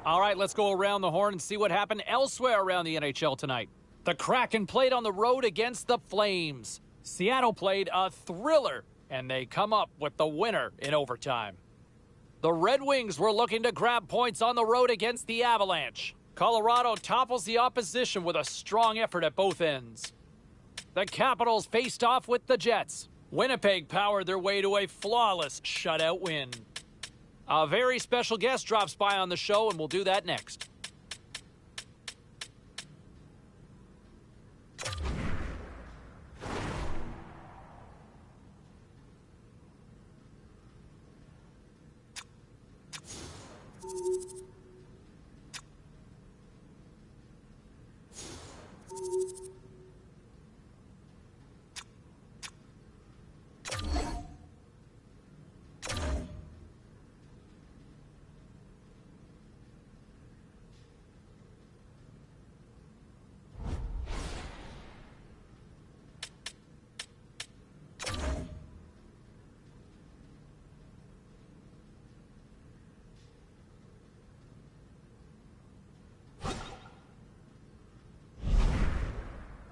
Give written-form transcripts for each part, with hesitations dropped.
All right, let's go around the horn and see what happened elsewhere around the NHL tonight. The Kraken played on the road against the Flames. Seattle played a thriller, and they come up with the winner in overtime. The Red Wings were looking to grab points on the road against the Avalanche. Colorado topples the opposition with a strong effort at both ends. The Capitals faced off with the Jets. Winnipeg powered their way to a flawless shutout win. A very special guest drops by on the show, and we'll do that next.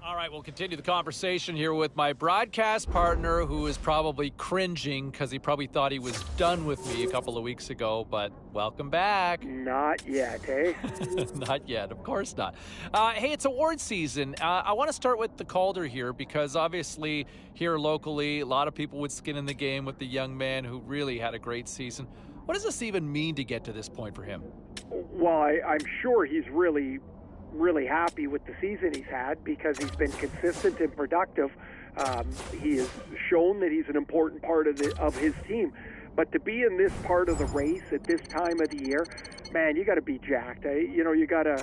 All right, we'll continue the conversation here with my broadcast partner, who is probably cringing because he probably thought he was done with me a couple of weeks ago, but welcome back. Not yet, eh? Not yet, of course not. Hey, it's award season. I want to start with the Calder here because obviously here locally, a lot of people with skin in the game with the young man who really had a great season. What does this even mean to get to this point for him? Well, I'm sure he's really happy with the season he's had because he's been consistent and productive. He has shown that he's an important part of his team. But to be in this part of the race at this time of the year, man, you got to be jacked. You know, you got a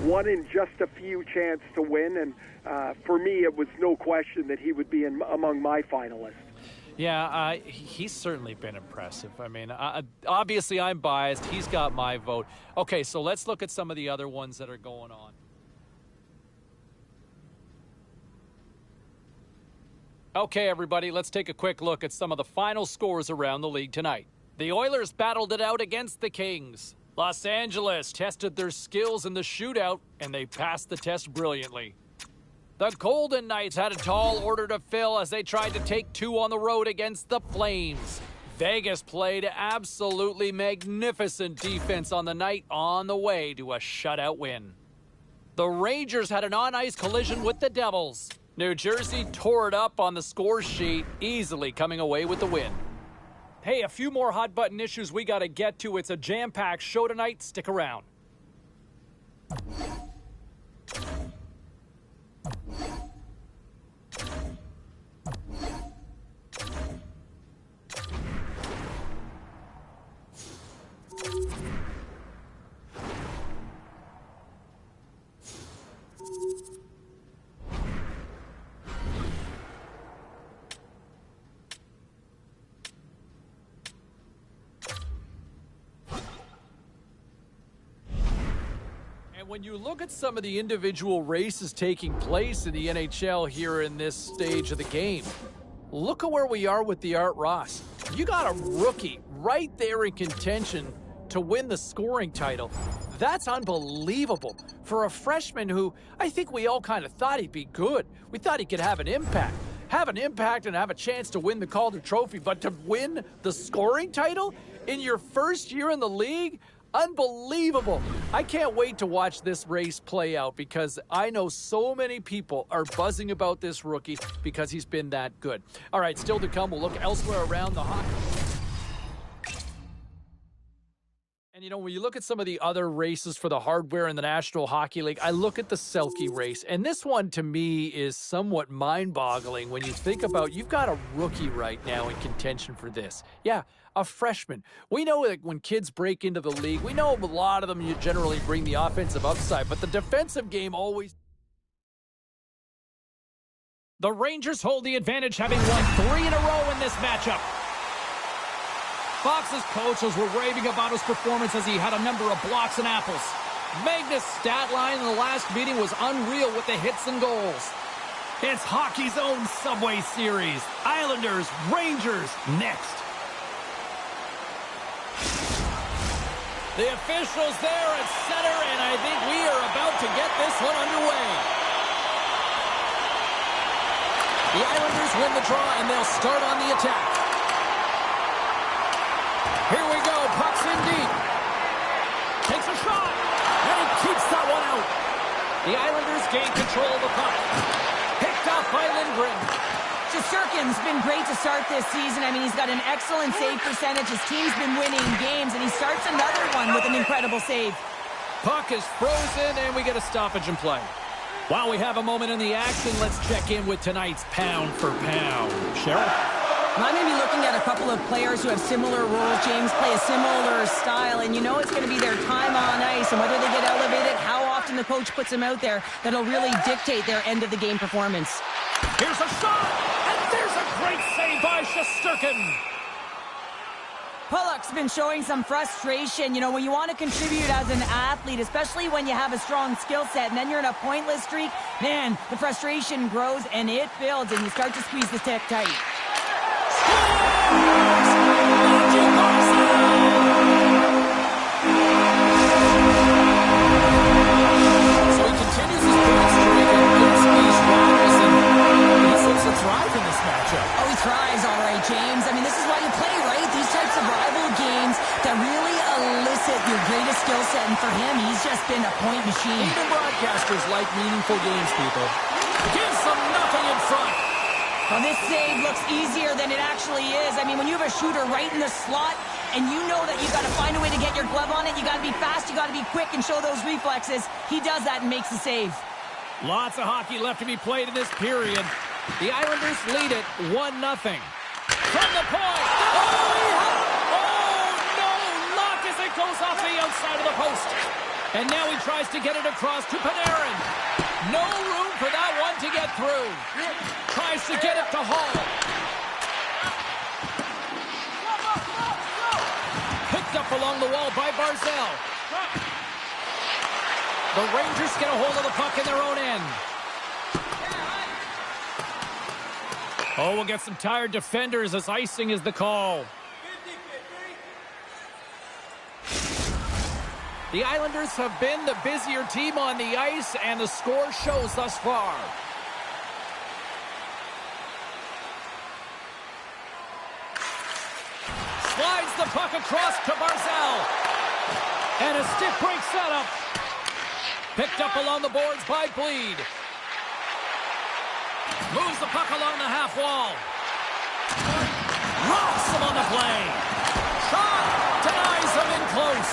one in just a few chance to win. And for me, it was no question that he would be among my finalists. Yeah, he's certainly been impressive. I mean, obviously I'm biased. He's got my vote. Okay, so let's look at some of the other ones that are going on. Okay, everybody, let's take a quick look at some of the final scores around the league tonight. The Oilers battled it out against the Kings. Los Angeles tested their skills in the shootout, and they passed the test brilliantly. The Golden Knights had a tall order to fill as they tried to take two on the road against the Flames. Vegas played absolutely magnificent defense on the night on the way to a shutout win. The Rangers had an on-ice collision with the Devils. New Jersey tore it up on the score sheet, easily coming away with the win. Hey, a few more hot-button issues we got to get to. It's a jam-packed show tonight. Stick around. When you look at some of the individual races taking place in the NHL here in this stage of the game, look at where we are with the Art Ross. You got a rookie right there in contention to win the scoring title. That's unbelievable for a freshman who I think we all kind of thought he'd be good. We thought he could have an impact and have a chance to win the Calder Trophy, but to win the scoring title in your first year in the league? Unbelievable. I can't wait to watch this race play out because I know so many people are buzzing about this rookie because he's been that good. All right, still to come, we'll look elsewhere around the hockey. And, you know, when you look at some of the other races for the hardware in the National Hockey League, I look at the Selke race, and this one to me is somewhat mind-boggling when you think about you've got a rookie right now in contention for this. Yeah, a freshman. We know that when kids break into the league, we know a lot of them you generally bring the offensive upside, but the defensive game always... The Rangers hold the advantage, having won 3 in a row in this matchup. Fox's coaches were raving about his performance as he had a number of blocks and apples. Magnus' stat line in the last meeting was unreal with the hits and goals. It's hockey's own Subway Series. Islanders, Rangers, next. The officials there at center, and I think we are about to get this one underway. The Islanders win the draw, and they'll start on the attack. Here we go, puck's in deep. Takes a shot, and he keeps that one out. The Islanders gain control of the puck. Picked up by Lindgren. Shesterkin's been great to start this season. I mean, he's got an excellent save percentage. His team's been winning games, and he starts another one with an incredible save. Puck is frozen, and we get a stoppage in play. While we have a moment in the action, let's check in with tonight's pound for pound. Cheryl? I'm going to be looking at a couple of players who have similar roles, James, play a similar style, and you know it's going to be their time on ice, and whether they get elevated, how often the coach puts them out there, that'll really dictate their end-of-the-game performance. Here's a shot, and there's a great save by Shesterkin. Pulock's been showing some frustration. You know, when you want to contribute as an athlete, especially when you have a strong skill set, and then you're in a pointless streak, man, the frustration grows, and it builds, and you start to squeeze the stick tight. So he continues his point streak against these rivals, and he seems to thrive in this matchup. Oh, he thrives, all right, James. I mean, this is why you play, right? These types of rival games that really elicit your greatest skill set, and for him, he's just been a point machine. Even broadcasters like meaningful games, people. Gives them nothing in front. Well, this save looks easier than it actually is. I mean, when you have a shooter right in the slot and you know that you've got to find a way to get your glove on it, you got to be fast, you got to be quick and show those reflexes. He does that and makes the save. Lots of hockey left to be played in this period. The Islanders lead it 1-0. From the point. Oh, no! Lock as it goes off the outside of the post. And now he tries to get it across to Panarin. No room for that one to get through. Tries to get it to Hall. Picked up along the wall by Barzal. The Rangers get a hold of the puck in their own end. Oh, we'll get some tired defenders as icing is the call. The Islanders have been the busier team on the ice, and the score shows thus far. Slides the puck across to Barzal. And a stick break setup. Picked up along the boards by Bleed. Moves the puck along the half wall. Rocks him on the play. Shot denies him in close.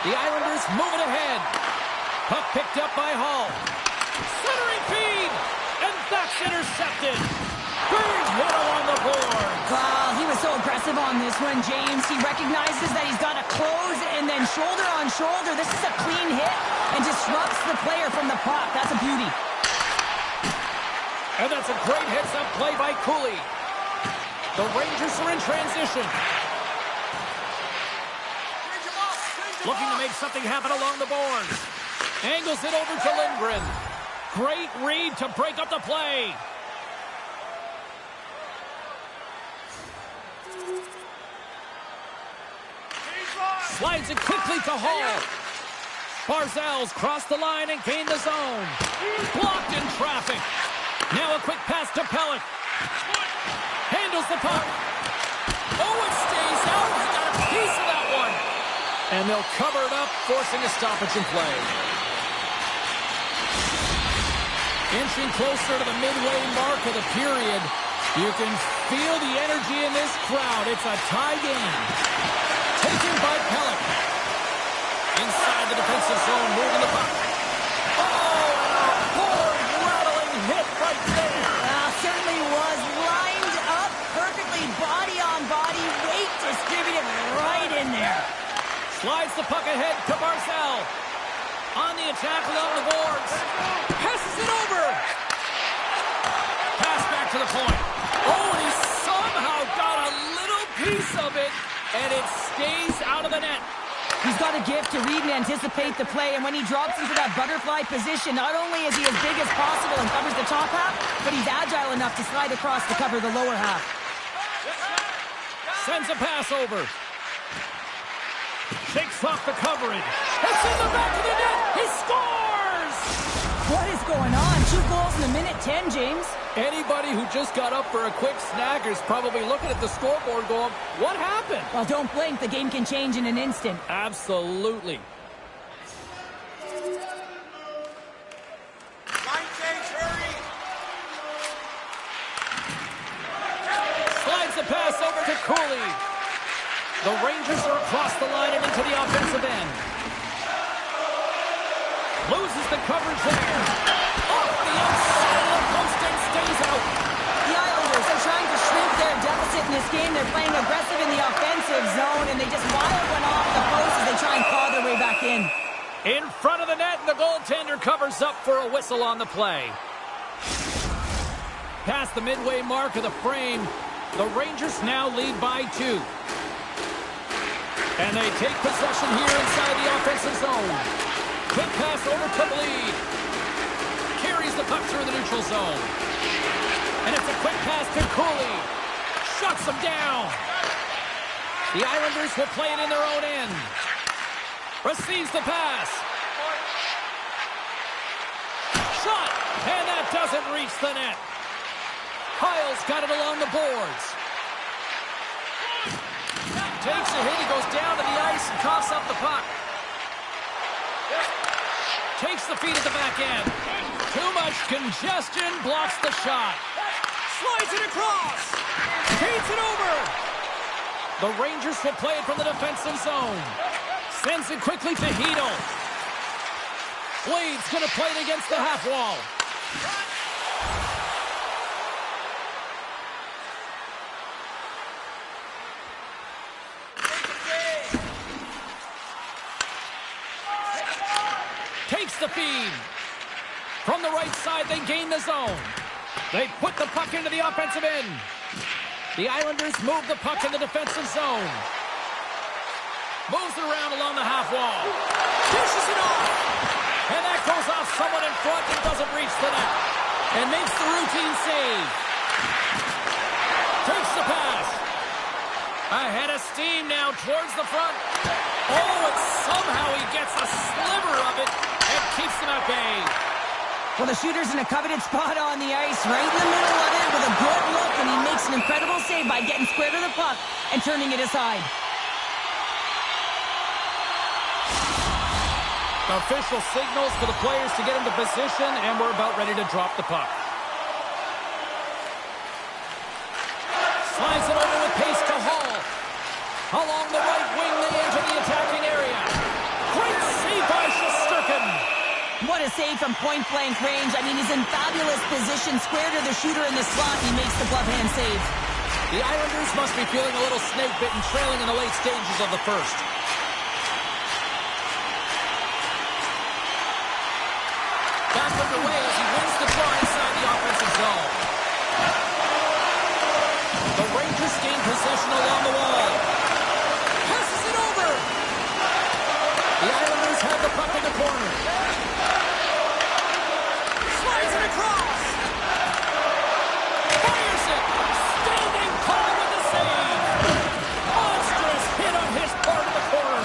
The Islanders move it ahead. Puck picked up by Hall. Centering feed. And that's intercepted. Big hit along the board. Wow, he was so aggressive on this one, James. He recognizes that he's got to close and then shoulder on shoulder. This is a clean hit and disrupts the player from the puck. That's a beauty. And that's a great hits-up play by Cooley. The Rangers are in transition. Looking to make something happen along the boards. Angles it over to Lindgren. Great read to break up the play. Slides it quickly to Hall. Barzal's crossed the line and gained the zone. Blocked in traffic. Now a quick pass to Pellick. Handles the puck. Oh, it stays out. He got a piece of that one. And they'll cover it up, forcing a stoppage in play. Inching closer to the midway mark of the period. You can feel the energy in this crowd. It's a tie game. Taken by Pellick. Inside the defensive zone, moving the puck. Oh, and a board-rattling hit right there. Certainly was lined up perfectly, body on body, weight distributed right in there. Slides the puck ahead to Barzal. On the attack along the boards. Passes it over. Pass back to the point. Oh, and he somehow got a little piece of it, and it stays out of the net. He's got a gift to read and anticipate the play, and when he drops into that butterfly position, not only is he as big as possible and covers the top half, but he's agile enough to slide across to cover the lower half. Sends a pass over. Shakes off the coverage. It's in the back of the net. He scores! What is going on? 2 goals in a minute 10, James. Anybody who just got up for a quick snack is probably looking at the scoreboard going, what happened? Well, don't blink. The game can change in an instant. Absolutely. Line change, hurry! Slides the pass over to Cooley. The Rangers are across the line and into the offensive end. Loses the coverage there. Off the outside of the post and stays out. The Islanders are trying to shrink their deficit in this game. They're playing aggressive in the offensive zone, and they just wild one off the post as they try and claw their way back in. In front of the net, and the goaltender covers up for a whistle on the play. Past the midway mark of the frame, the Rangers now lead by 2. And they take possession here inside the offensive zone. Quick pass over to Bleed. Carries the puck through the neutral zone. And it's a quick pass to Cooley. Shuts him down. The Islanders will play it in their own end. Receives the pass. Shot. And that doesn't reach the net. Kyle's got it along the boards. Takes a hit. He goes down to the ice and coughs up the puck. Takes the feed at the back end. Too much congestion. Blocks the shot. Slides it across. Feeds it over. The Rangers will play it from the defensive zone. Sends it quickly to Hedel. Blade's going to play it against the half wall. Takes the feed. From the right side, they gain the zone. They put the puck into the offensive end. The Islanders move the puck in the defensive zone. Moves it around along the half wall. Dishes it off. And that goes off someone in front and doesn't reach the net. And makes the routine save. Takes the pass. Ahead of steam now towards the front. Oh, and somehow he gets a sliver of it and keeps them at bay. Well, the shooter's in a coveted spot on the ice, right in the middle of it with a good look, and he makes an incredible save by getting square to the puck and turning it aside. Official signals for the players to get into position, and we're about ready to drop the puck. Slides it over with pace to Hall. Along the right wing, they enter the attacking area. Great save by Shesterkin. What a save from point-blank range. I mean, he's in fabulous position, square to the shooter in the slot, and he makes the glove hand save. The Islanders must be feeling a little snake-bitten, trailing in the late stages of the first. Back underway as he wins the draw inside the offensive zone. The Rangers gain possession along the wall. Passes it over. The Islanders have the puck in the corner. Slides it across. Fires it. Standing tall with the save. Monstrous hit on his part of the corner.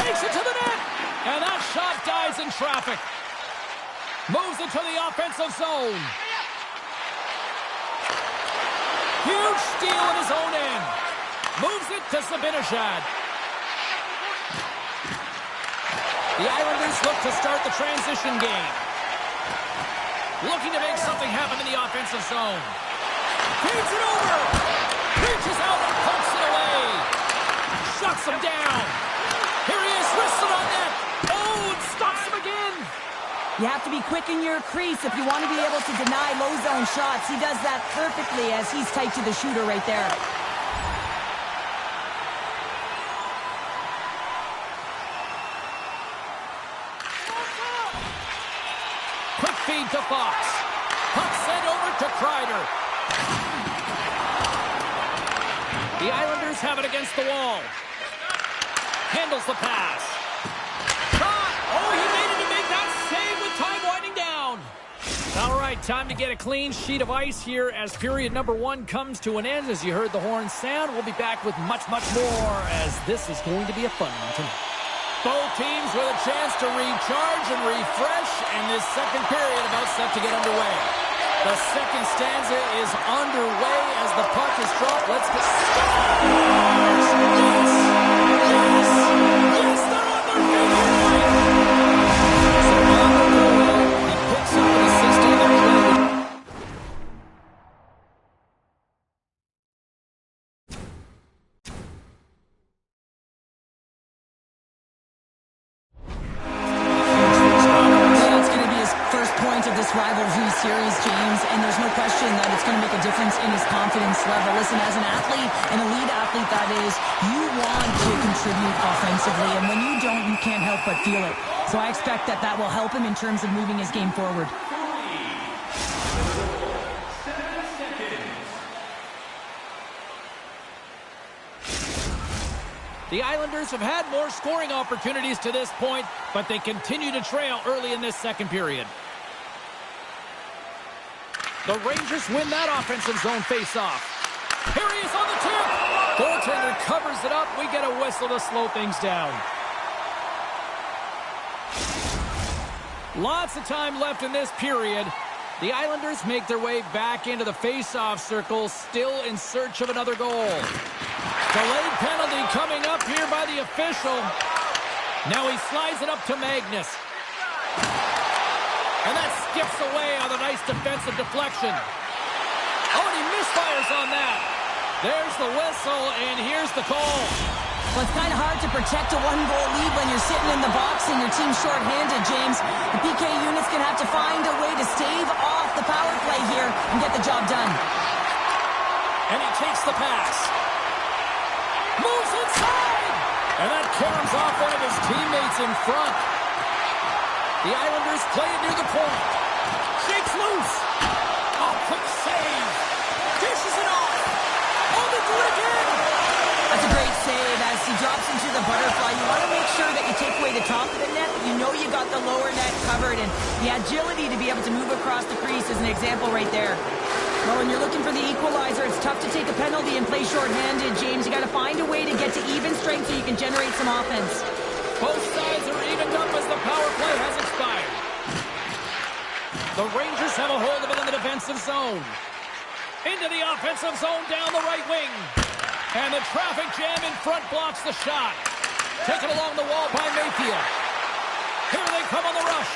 Takes it to the net. And that shot dies in traffic. Moves it to the offensive zone. Huge steal at his own end. Moves it to Zibanejad. The Islanders look to start the transition game. Looking to make something happen in the offensive zone. Feeds it over. Reaches out and pokes it away. Shuts him down. Here he is, wristed on net. Oh, it stops him again. You have to be quick in your crease if you want to be able to deny low zone shots. He does that perfectly as he's tight to the shooter right there. Quick feed to Fox. Puck sent over to Kreider. The Islanders have it against the wall. Handles the pass. Shot! Oh, he made it to make that save with time winding down. All right, time to get a clean sheet of ice here as period number 1 comes to an end. As you heard the horn sound, we'll be back with much, much more as this is going to be a fun one tonight. Both teams with a chance to recharge and refresh, and this second period about set to get underway. The second stanza is underway as the puck is dropped. Let's get started. Yes! Yes! Yes, they're on their feet here. So on the goal, he picks up an assist on the play. Rivalry series, James, and there's no question that it's going to make a difference in his confidence level. Listen, as an athlete, an elite athlete that is, you want to contribute offensively, and when you don't, you can't help but feel it. So I expect that that will help him in terms of moving his game forward. The Islanders have had more scoring opportunities to this point, but they continue to trail early in this second period. The Rangers win that offensive zone face-off. Here he is on the tip. Goaltender covers it up. We get a whistle to slow things down. Lots of time left in this period. The Islanders make their way back into the face-off circle, still in search of another goal. Delayed penalty coming up here by the official. Now he slides it up to Magnus. And that skips away on a nice defensive deflection. Oh, and he misfires on that. There's the whistle, and here's the call. Well, it's kind of hard to protect a one-goal lead when you're sitting in the box and your team's shorthanded, James. The PK unit's going to have to find a way to stave off the power play here and get the job done. And he takes the pass. Moves inside! And that caroms off one of his teammates in front. The Islanders play it near the point. Shakes loose. Oh, quick save. Dishes it off. Oh, they do it again. That's a great save as he drops into the butterfly. You want to make sure that you take away the top of the net, but you know you got the lower net covered, and the agility to be able to move across the crease is an example right there. Well, when you're looking for the equalizer, it's tough to take a penalty and play shorthanded, James. You got to find a way to get to even strength so you can generate some offense. Both sides are evened up as the power play has expired. The Rangers have a hold of it in the defensive zone. Into the offensive zone down the right wing. And the traffic jam in front blocks the shot. Taken along the wall by Mayfield. Here they come on the rush.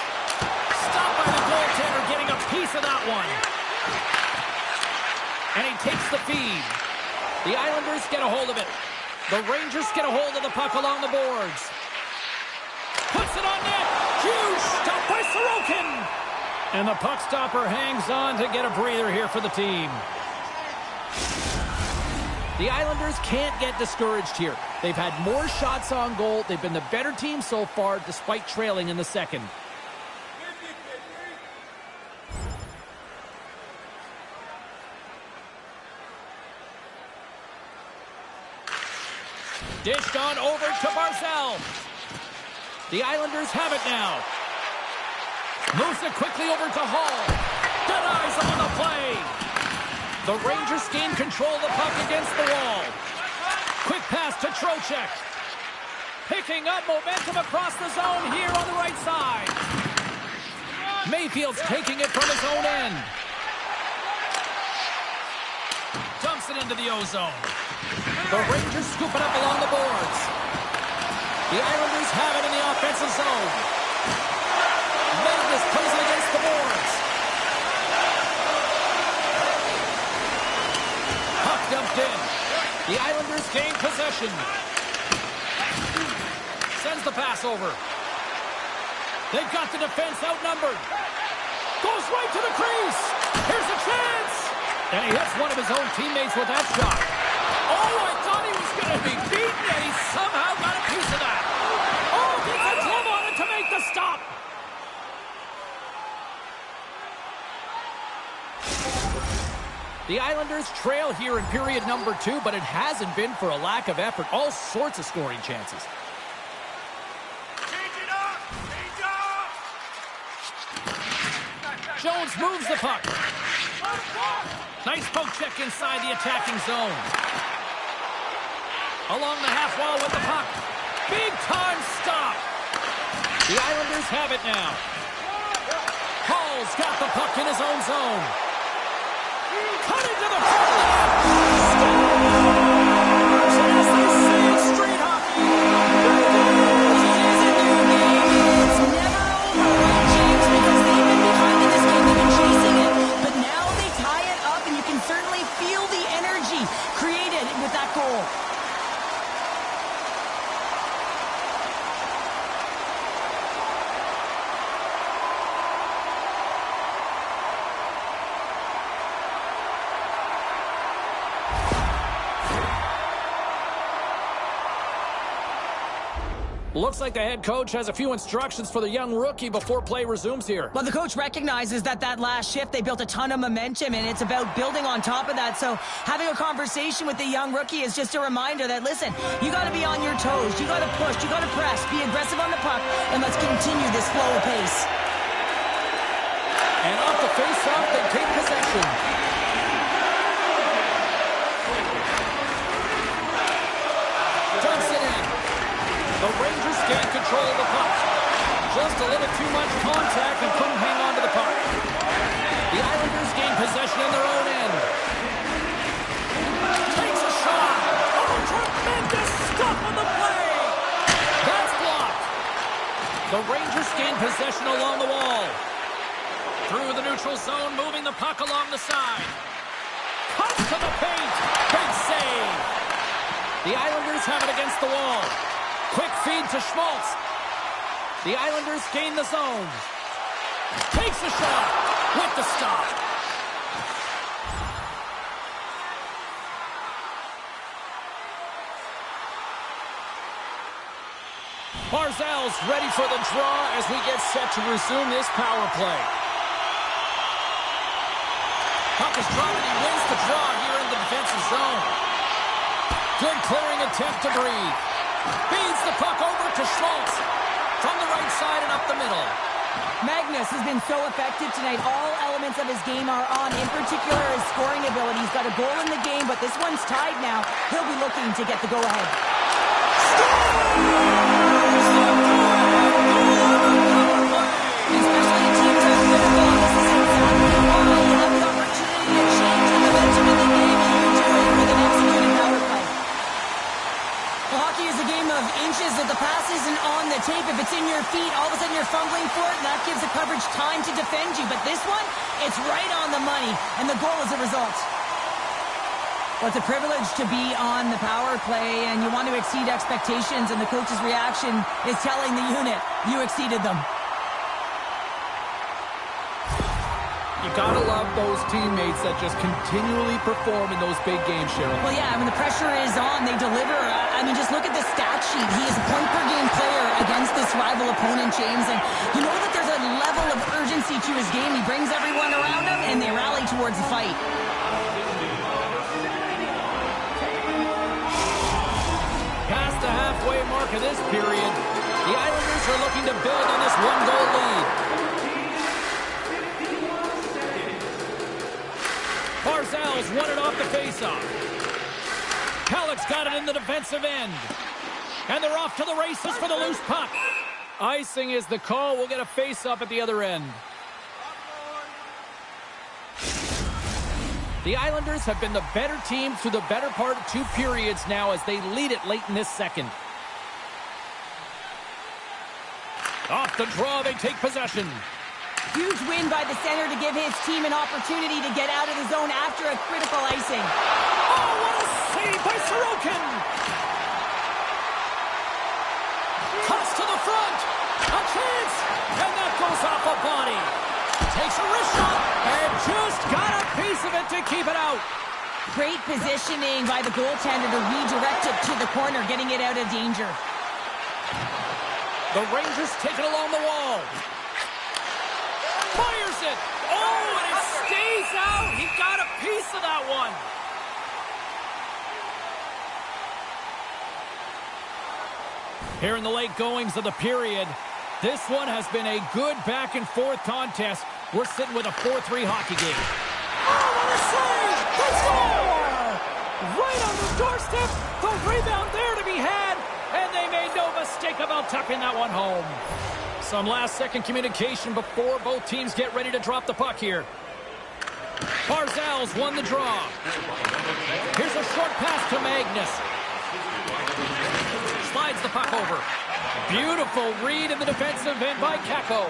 Stopped by the goaltender, getting a piece of that one. And he takes the feed. The Islanders get a hold of it. The Rangers get a hold of the puck along the boards. Puts it on net. Huge stop by Sorokin. And the puck stopper hangs on to get a breather here for the team. The Islanders can't get discouraged here. They've had more shots on goal. They've been the better team so far, despite trailing in the second. Dished on over to Barzal. The Islanders have it now. Moves it quickly over to Hall. Denies him on the play. The Rangers gain control of the puck against the wall. Quick pass to Trocheck. Picking up momentum across the zone here on the right side. Mayfield's taking it from his own end. Dumps it into the O-zone. The Rangers scoop it up along the boards. The Islanders have it in the offensive zone. Magnus plays it against the boards. Puck dumped in. possession. Sends the pass over. They've got the defense outnumbered. Goes right to the crease. Here's a chance. And he hits one of his own teammates with that shot. Oh, I thought he was going to be beaten, and he somehow got a piece of that. Oh, gets a glove on it to make the stop. The Islanders trail here in period number 2, but it hasn't been for a lack of effort. All sorts of scoring chances. Jones moves the puck. Nice poke check inside the attacking zone. Along the half wall with the puck. Big time stop. The Islanders have it now. Hall's got the puck in his own zone. Cut into the front line. As they say in street hockey. It's never over, right, James? Because they've been behind in this game. They've been chasing it. But now they tie it up, and you can certainly feel the energy created with that goal. Looks like the head coach has a few instructions for the young rookie before play resumes here. Well, the coach recognizes that last shift, they built a ton of momentum, and it's about building on top of that. So having a conversation with the young rookie is just a reminder that, listen, you got to be on your toes. You got to push. You got to press. Be aggressive on the puck, and let's continue this flow of pace. And off the face-off, they take possession. Dumps it in. The Rangers gain control of the puck. Just a little too much contact and couldn't hang on to the puck. The Islanders gain possession in their own end. Takes a shot. Oh, tremendous stuff on the play. That's blocked. The Rangers gain possession along the wall. Through the neutral zone, moving the puck along the side. Cuts to the paint. Big save. The Islanders have it against the wall. Quick feed to Schmaltz. The Islanders gain the zone. Takes a shot with the stop. Barzal's ready for the draw as we get set to resume this power play. Puck is dropped and he wins the draw here in the defensive zone. Good clearing attempt to breathe. Feeds the puck over to Schmaltz. From the right side and up the middle. Magnus has been so effective tonight. All elements of his game are on, in particular his scoring ability. He's got a goal in the game, but this one's tied now. He'll be looking to get the go-ahead. Especially in teams that are critical on this is exactly why you have the opportunity to change the momentum in the game, and you do it with an executed power play. Well, hockey is a game of inches. If the pass isn't on the tape, if it's in your feet, all of a sudden you're fumbling for it, and that gives the coverage time to defend you. But this one, it's right on the money, and the goal is a result. Well, it's a privilege to be on the power play, and you want to exceed expectations, and the coach's reaction is telling the unit, you exceeded them. You gotta love those teammates that just continually perform in those big games, Cheryl. Well, yeah, when the pressure is on, they deliver. I mean, just look at the stat sheet. He is a point-per-game player against this rival opponent, James, and you know that there's a level of urgency to his game. He brings everyone around him, and they rally towards the fight. Past the halfway mark of this period, the Islanders are looking to build on this one-goal lead. Barzal's won it off the faceoff. Halleck's got it in the defensive end. And they're off to the races for the loose puck. Icing is the call. We'll get a face-up at the other end. The Islanders have been the better team through the better part of 2 periods now as they lead it late in this second. Off the draw, they take possession. Huge win by the center to give his team an opportunity to get out of the zone after a critical icing. Oh, what a save by Sorokin! chance! And that goes off a body. Takes a wrist shot and just got a piece of it to keep it out. Great positioning by the goaltender to redirect it to the corner, getting it out of danger. The Rangers take it along the wall. Fires it. Oh, and it stays out. He got a piece of that one. Here in the late goings of the period, this one has been a good back-and-forth contest. We're sitting with a 4-3 hockey game. Oh, what a save! The score! Right on the doorstep. The rebound there to be had. And they made no mistake about tucking that one home. Some last-second communication before both teams get ready to drop the puck here. Barzal's won the draw. Here's a short pass to Magnus. Slides the puck over. Beautiful read in the defensive end by Kakko.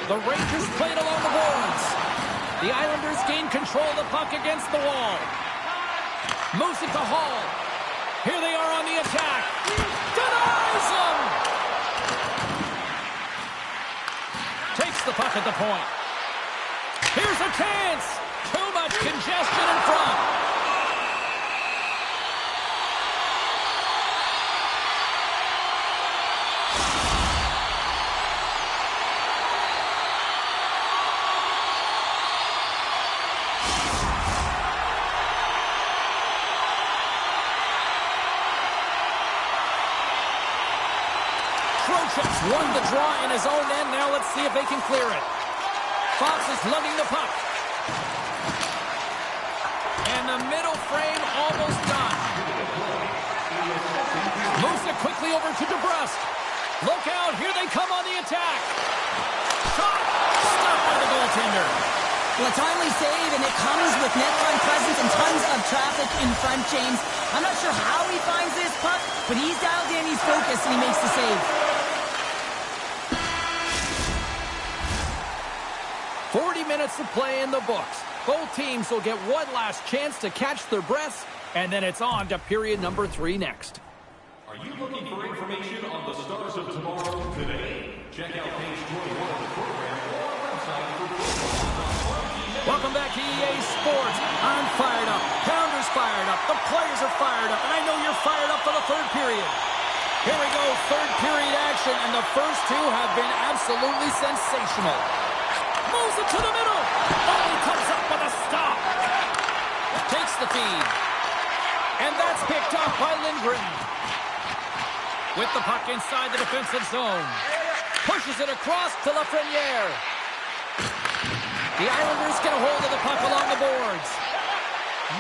The Rangers played along the boards. The Islanders gain control of the puck against the wall. Moves it to Hall. Here they are on the attack. Denies them! Takes the puck at the point. Here's a chance! Too much congestion in front. Won the draw in his own end. Now let's see if they can clear it. Fox is lugging the puck. And the middle frame almost done. Moves it quickly over to DeBrusque. Look out, here they come on the attack. Shot! Stopped by the goaltender. Well, a timely save, and it comes with net-line presence and tons of traffic in front, James. I'm not sure how he finds this puck, but he's dialed in, he's focused, and he makes the save. 40 minutes of play in the books. Both teams will get one last chance to catch their breaths, and then it's on to period number 3 next. Are you looking for information on the stars of tomorrow today? Check out page 21 of the program or our website for football. Welcome back to EA Sports. I'm fired up. Pounder's fired up. The players are fired up, and I know you're fired up for the third period. Here we go, third period action, and the first two have been absolutely sensational. Moves it to the middle. Oh, he comes up with a stop. Takes the feed. And that's picked up by Lindgren. With the puck inside the defensive zone. Pushes it across to Lafreniere. The Islanders get a hold of the puck along the boards.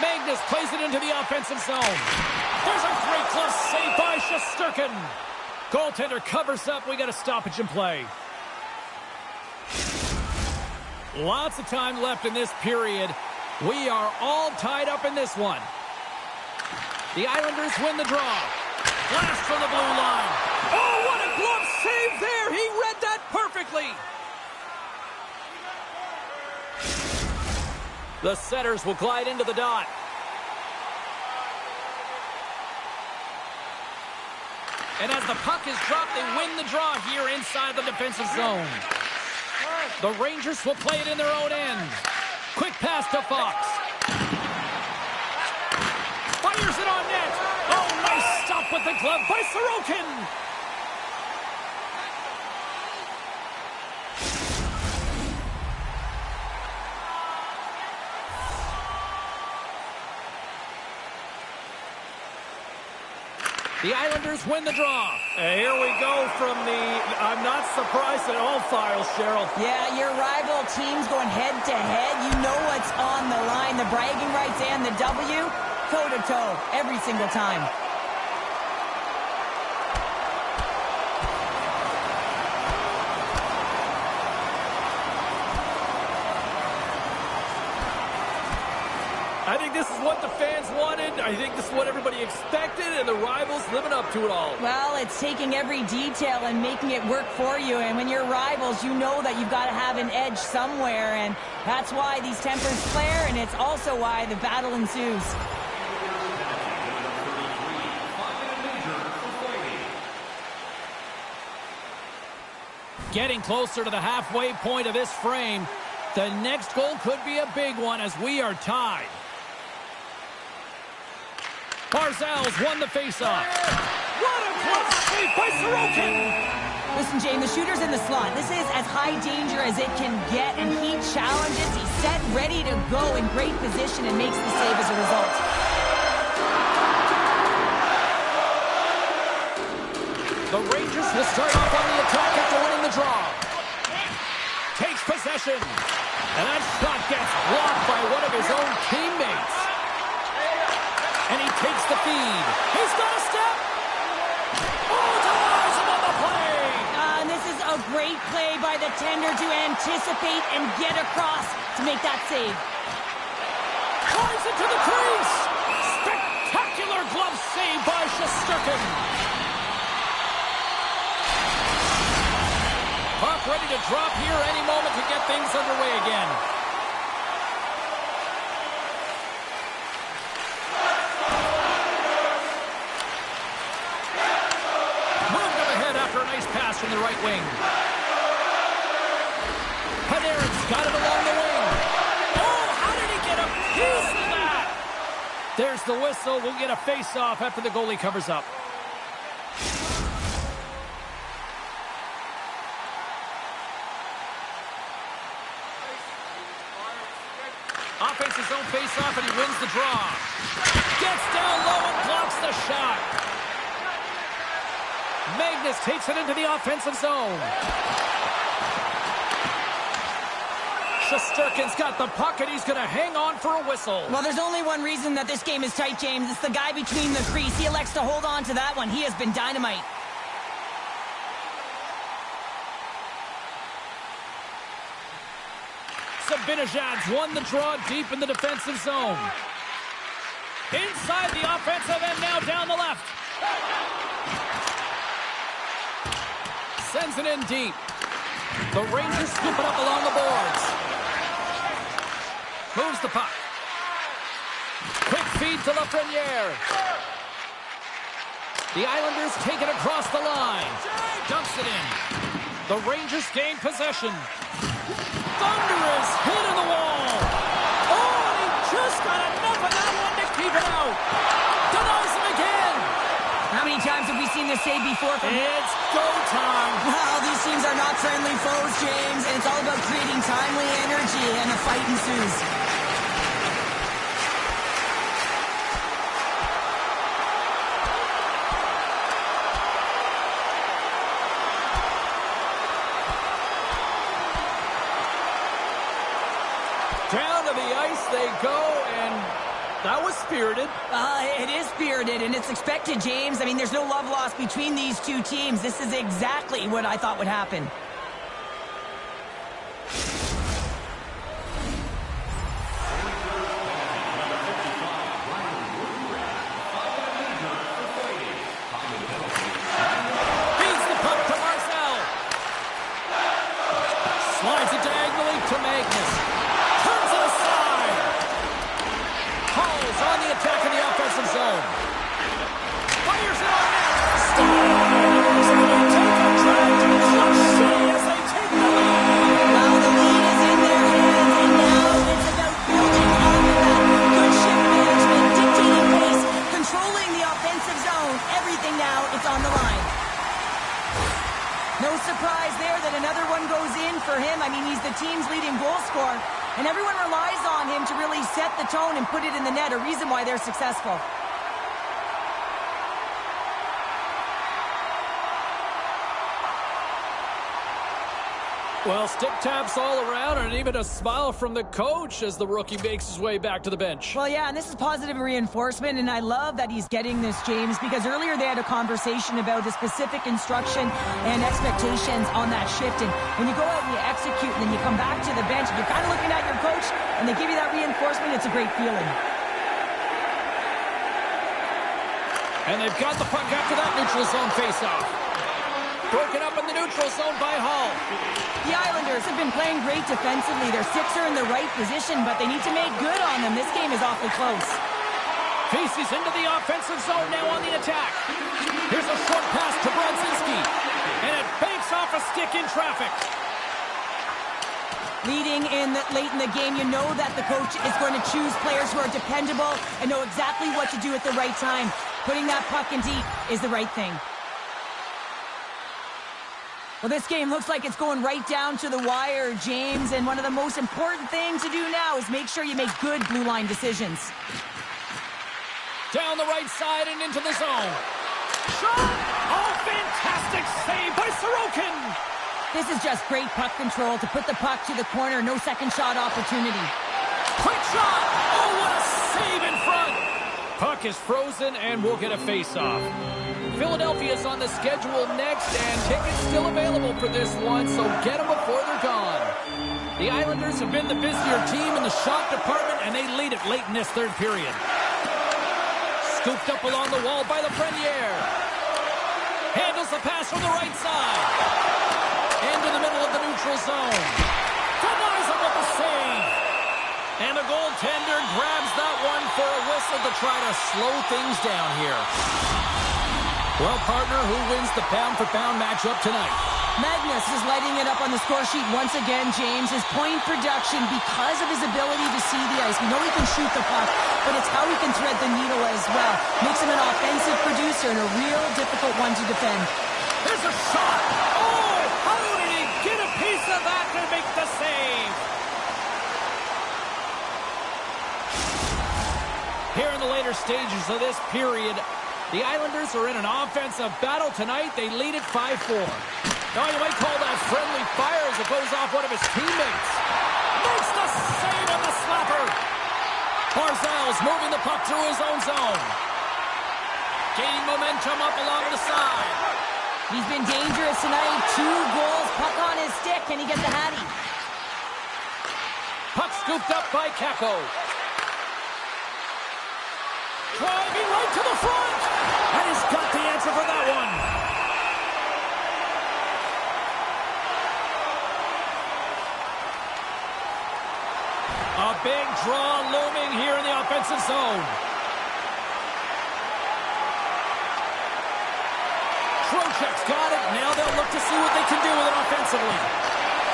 Magnus plays it into the offensive zone. There's a great glove save by Shesterkin. Goaltender covers up. We got a stoppage in play. Lots of time left in this period. We are all tied up in this one. The Islanders win the draw. Blast from the blue line. Oh, what a glove save there. He read that perfectly. The setters will glide into the dot. And as the puck is dropped, they win the draw here inside the defensive zone. The Rangers will play it in their own end. Quick pass to Fox. Fires it on net. Oh, nice stop with the glove by Sorokin. The Islanders win the draw. Here we go from the, I'm not surprised at all, files, Cheryl. Yeah, your rival teams going head-to-head. You know what's on the line. The bragging rights and the W, toe-to-toe, every single time. I think this is what the fans wanted. I think this is what everybody expected, and the rivals living up to it all. Well, it's taking every detail and making it work for you. And when you're rivals, you know that you've got to have an edge somewhere. And that's why these tempers flare, and it's also why the battle ensues. Getting closer to the halfway point of this frame. The next goal could be a big one as we are tied. Barzal's won the faceoff. What a glove save by Sorokin! Listen, James, the shooter's in the slot. This is as high danger as it can get, and he challenges. He's set, ready to go, in great position, and makes the save as a result. The Rangers will start off on the attack after winning the draw. Takes possession. And that shot gets blocked by one of his own teammates. And he takes the feed. He's got a step. Oh, denies him on the play. And this is a great play by the tender to anticipate and get across to make that save. Drives into the crease. Spectacular glove save by Shesterkin. Puck ready to drop here any moment to get things underway again. Moved up ahead after a nice pass from the right wing. Panarin's got it along the wing. Oh, how did he get a piece of that? There's the whistle. We'll get a face-off after the goalie covers up. Offense his own face-off, and he wins the draw. Gets down low and blocks the shot. Magnus takes it into the offensive zone. Shesterkin's got the puck, and he's going to hang on for a whistle. Well, there's only one reason that this game is tight, James. It's the guy between the crease. He elects to hold on to that one. He has been dynamite. Zibanejad's won the draw deep in the defensive zone. Inside the offensive end, now down the left. Sends it in deep. The Rangers scoop it up along the boards. Moves the puck. Quick feed to Lafreniere. The Islanders take it across the line. Dumps it in. The Rangers gain possession. Thunderous hit in the wall. Oh, and he just got enough of that one to keep it out. Denies him again. How many times have we seen this save before from him? It's go time. Well, these teams are not friendly foes, James, and it's all about creating timely energy, and a fight ensues. Down to the ice they go, and that was spirited. It is spirited, and it's expected, James. I mean, there's no love lost between these two teams. This is exactly what I thought would happen. Feeds the puck to Marcel. Slides it diagonally to Magnus. Turns it aside. Hall's on the attack in the offensive zone. Fires it on net. Stars take a drag to the cliche as they take the lead. Well, the lead is in their hands, and now it's about building on that. Good shift management, dictating pace, controlling the offensive zone. Everything now, it's on the line. No surprise there that another one goes in for him. I mean, he's the team's leading goal scorer, and everyone relies on him to really set the tone and put it in the net, a reason why they're successful. Well, stick taps all around and even a smile from the coach as the rookie makes his way back to the bench. Well, yeah, and this is positive reinforcement, and I love that he's getting this, James, because earlier they had a conversation about the specific instruction and expectations on that shift, and when you go out and you execute and then you come back to the bench, you're kind of looking at your coach, and they give you that reinforcement. It's a great feeling. And they've got the puck after that neutral zone faceoff. Broken up in the neutral zone by Hall. The Islanders have been playing great defensively. Their six are in the right position, but they need to make good on them. This game is awfully close. Faces into the offensive zone now on the attack. Here's a short pass to Brodzinski. And it banks off a stick in traffic. Leading in late in the game, you know that the coach is going to choose players who are dependable and know exactly what to do at the right time. Putting that puck in deep is the right thing. Well, this game looks like it's going right down to the wire, James, and one of the most important things to do now is make sure you make good blue line decisions. Down the right side and into the zone. Shot! Oh, fantastic save by Sorokin! This is just great puck control to put the puck to the corner. No second shot opportunity. Quick shot! Oh, what a save in front! Puck is frozen and we'll get a face-off. Philadelphia's on the schedule next, and tickets still available for this one, so get them before they're gone. The Islanders have been the busier team in the shot department, and they lead it late in this third period. Scooped up along the wall by Lafreniere. Handles the pass from the right side. Into the middle of the neutral zone. Denies him with the save. And the goaltender grabs that one for a whistle to try to slow things down here. Well, partner, who wins the pound-for-pound matchup tonight? Magnus is lighting it up on the score sheet once again, James. His point production, because of his ability to see the ice. We know he can shoot the puck, but it's how he can thread the needle as well. Makes him an offensive producer and a real difficult one to defend. There's a shot! Oh, how did he get a piece of that to make the save? Here in the later stages of this period, the Islanders are in an offensive battle tonight. They lead at 5-4. Now you might call that friendly fire as it goes off one of his teammates. Makes the save on the slapper. Barzal's moving the puck through his own zone. Gaining momentum up along the side. He's been dangerous tonight. 2 goals, puck on his stick. Can he get the hattie? Puck scooped up by Kakko. Driving right to the front. And he's got the answer for that one. A big draw looming here in the offensive zone. Trocheck's got it. Now they'll look to see what they can do with it offensively.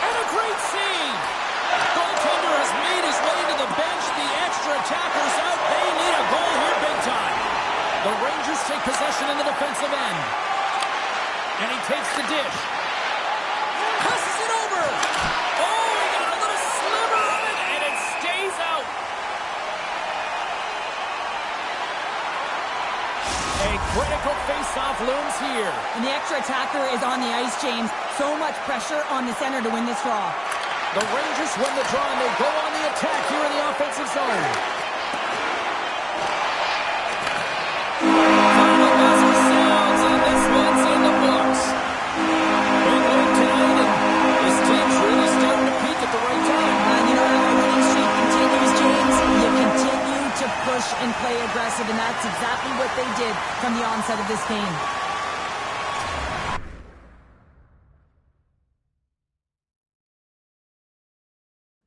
And a great save. Goaltender has made his way to the bench. The extra attacker's out. They need a goal here big time. The Rangers take possession in the defensive end. And he takes the dish. Passes it over. Oh, he got a little sliver of it, and it stays out. A critical face-off looms here. And the extra attacker is on the ice, James. So much pressure on the center to win this draw. The Rangers win the draw, and they go on the attack here in the offensive zone. Final buzzer sounds, and this one's in the books. Big win tonight, and this team's really starting to peak at the right time. And you know how our winning streak continues, James? You continue to push and play aggressive, and that's exactly what they did from the onset of this game.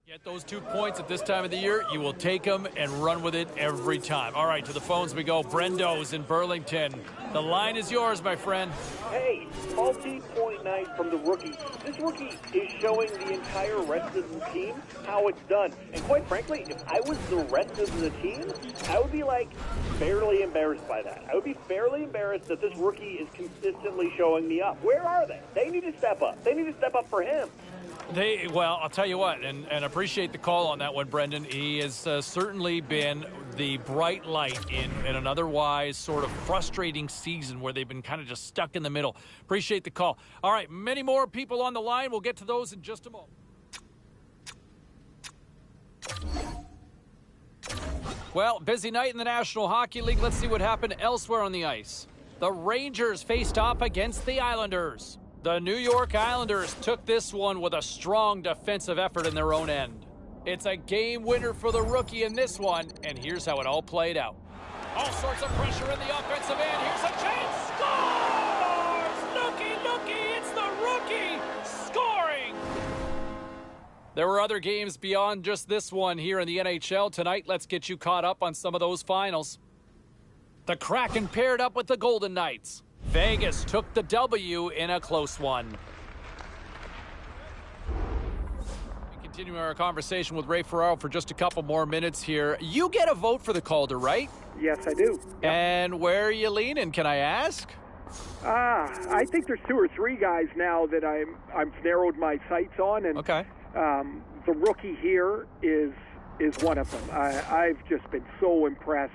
Get those 2 points at this time of the year, you will take them and run with it every time. All right, to the phones we go. Brendo's in Burlington. The line is yours, my friend. Hey, multi-point night from the rookie. This rookie is showing the entire rest of the team how it's done. And quite frankly, if I was the rest of the team, I would be fairly embarrassed by that. I would be fairly embarrassed that this rookie is showing me up. Where are they? They need to step up. They need to step up for him. Well, I'll tell you what, and appreciate the call on that one, Brendan. He has certainly been the bright light in an otherwise sort of frustrating season where they've been kind of just stuck in the middle. Appreciate the call. All right, many more people on the line. We'll get to those in just a moment. Well, busy night in the National Hockey League. Let's see what happened elsewhere on the ice. The Rangers faced off against the Islanders. The New York Islanders took this one with a strong defensive effort in their own end. It's a game winner for the rookie in this one, and here's how it all played out. All sorts of pressure in the offensive end. Here's a chance. Scores! Looky, it's the rookie scoring! There were other games beyond just this one here in the NHL tonight. Let's get you caught up on some of those finals. The Kraken paired up with the Golden Knights. Vegas took the W in a close one. Continuing our conversation with Ray Ferraro for just a couple more minutes here. You get a vote for the Calder, right? Yes, I do. Yep. And where are you leaning, can I ask? I think there's 2 or 3 guys now that I've narrowed my sights on, and okay. The rookie here is one of them. I've just been so impressed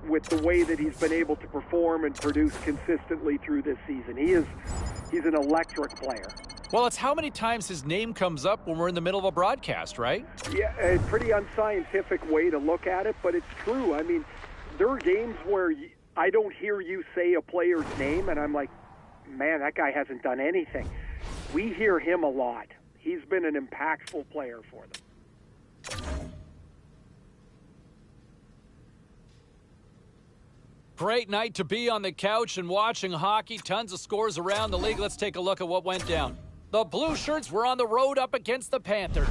with the way that he's been able to perform and produce consistently through this season. He's an electric player. Well, it's how many times his name comes up when we're in the middle of a broadcast, right? Yeah, a pretty unscientific way to look at it, but it's true. I mean, there are games where I don't hear you say a player's name, and I'm like, man, that guy hasn't done anything. We hear him a lot. He's been an impactful player for them. Great night to be on the couch and watching hockey. Tons of scores around the league. Let's take a look at what went down. The Blue Shirts were on the road up against the Panthers.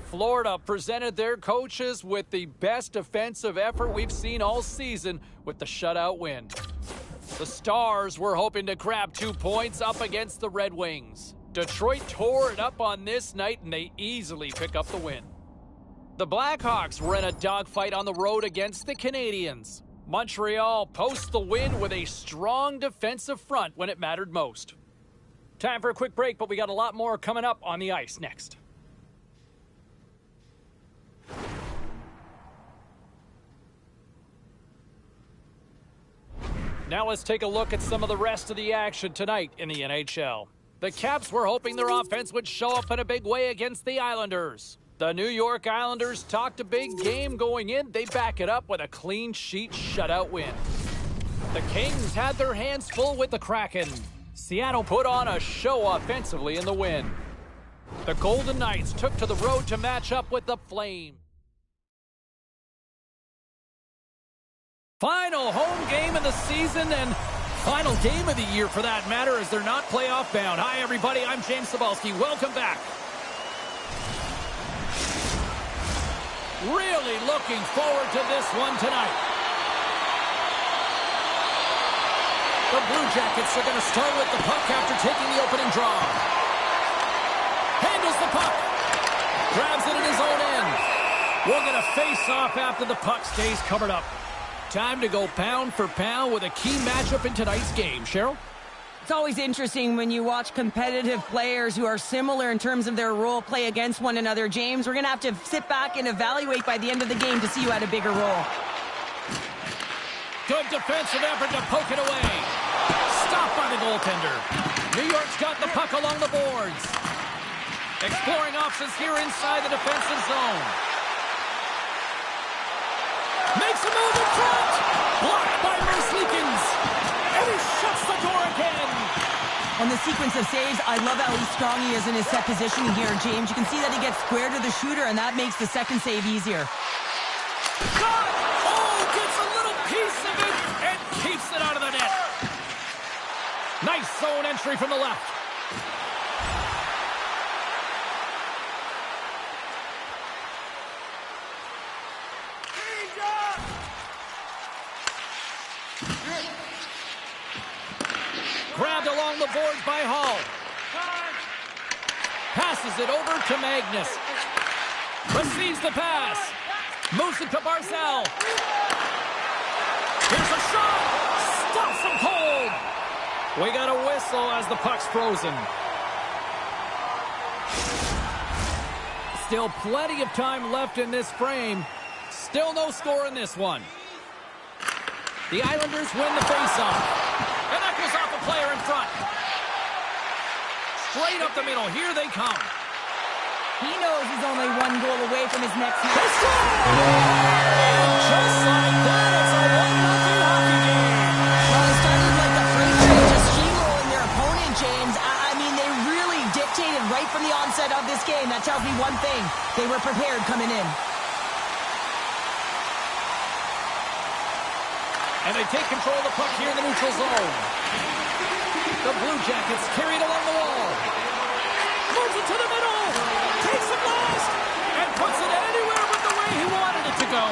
Florida presented their coaches with the best defensive effort we've seen all season with the shutout win. The Stars were hoping to grab 2 points up against the Red Wings. Detroit tore it up on this night, and they easily pick up the win. The Blackhawks were in a dogfight on the road against the Canadiens. Montreal posts the win with a strong defensive front when it mattered most. Time for a quick break, but we got a lot more coming up on the ice next. Now let's take a look at some of the rest of the action tonight in the NHL. The Caps were hoping their offense would show up in a big way against the Islanders. The New York Islanders talked a big game going in. They back it up with a clean sheet shutout win. The Kings had their hands full with the Kraken. Seattle put on a show offensively in the win. The Golden Knights took to the road to match up with the Flames. Final home game of the season and final game of the year for that matter, as they're not playoff bound. Hi everybody, I'm James Cybulski. Welcome back. Really looking forward to this one tonight. The Blue Jackets are going to start with the puck after taking the opening draw. Handles the puck. Grabs it in his own end. We'll get a face-off after the puck stays covered up. Time to go pound for pound with a key matchup in tonight's game. Cheryl? It's always interesting when you watch competitive players who are similar in terms of their role play against one another. James, we're going to have to sit back and evaluate by the end of the game to see who had a bigger role. Good defensive effort to poke it away. Stopped by the goaltender. New York's got the puck along the boards. Exploring options here inside the defensive zone. Makes a move in front. Blocked by Merzlikins. And he shuts the door again. On the sequence of saves, I love how strong he is in his set positioning here, James. You can see that he gets square to the shooter, and that makes the second save easier. Shot! Oh, gets a little piece of it and keeps it out of the net. Nice zone entry from the left. Grabbed along the boards by Hall. Passes it over to Magnus. Receives the pass. Moves it to Barzal. Here's a shot. Stops him cold. We got a whistle as the puck's frozen. Still plenty of time left in this frame. Still no score in this one. The Islanders win the faceoff. And that goes off a player in front. Straight up the middle. Here they come. He knows he's only one goal away from his next match. They score! And just like that, it's a 1-0 hockey game. Well, it started like the freight train just steamrolling their opponent, James. I mean, they really dictated right from the onset of this game. That tells me one thing. They were prepared coming in. And they take control of the puck here in the neutral zone. The Blue Jackets carry it along the wall. Moves it to the middle. Takes it last. And puts it anywhere but the way he wanted it to go.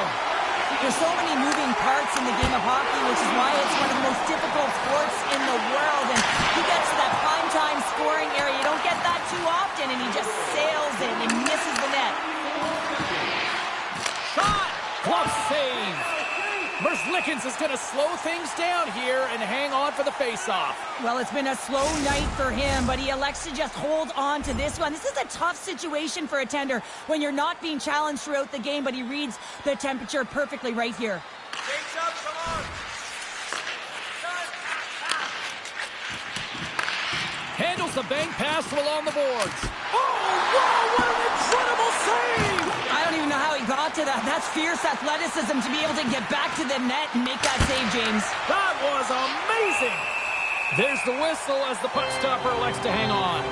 There's so many moving parts in the game of hockey, which is why it's one of the most difficult sports in the world. And he gets to that prime-time scoring area. You don't get that too often, and he just sails in and misses the net. Shot! Glove save! Merzlikins is going to slow things down here and hang on for the face-off. Well, it's been a slow night for him, but he elects to just hold on to this one. This is a tough situation for a tender when you're not being challenged throughout the game, but he reads the temperature perfectly right here. Handles the bank pass along the boards. Oh, wow, what an incredible save! I don't even know how he got to that. That's fierce athleticism to be able to get back to the net and make that save, James. That was amazing! There's the whistle as the puck stopper elects to hang on.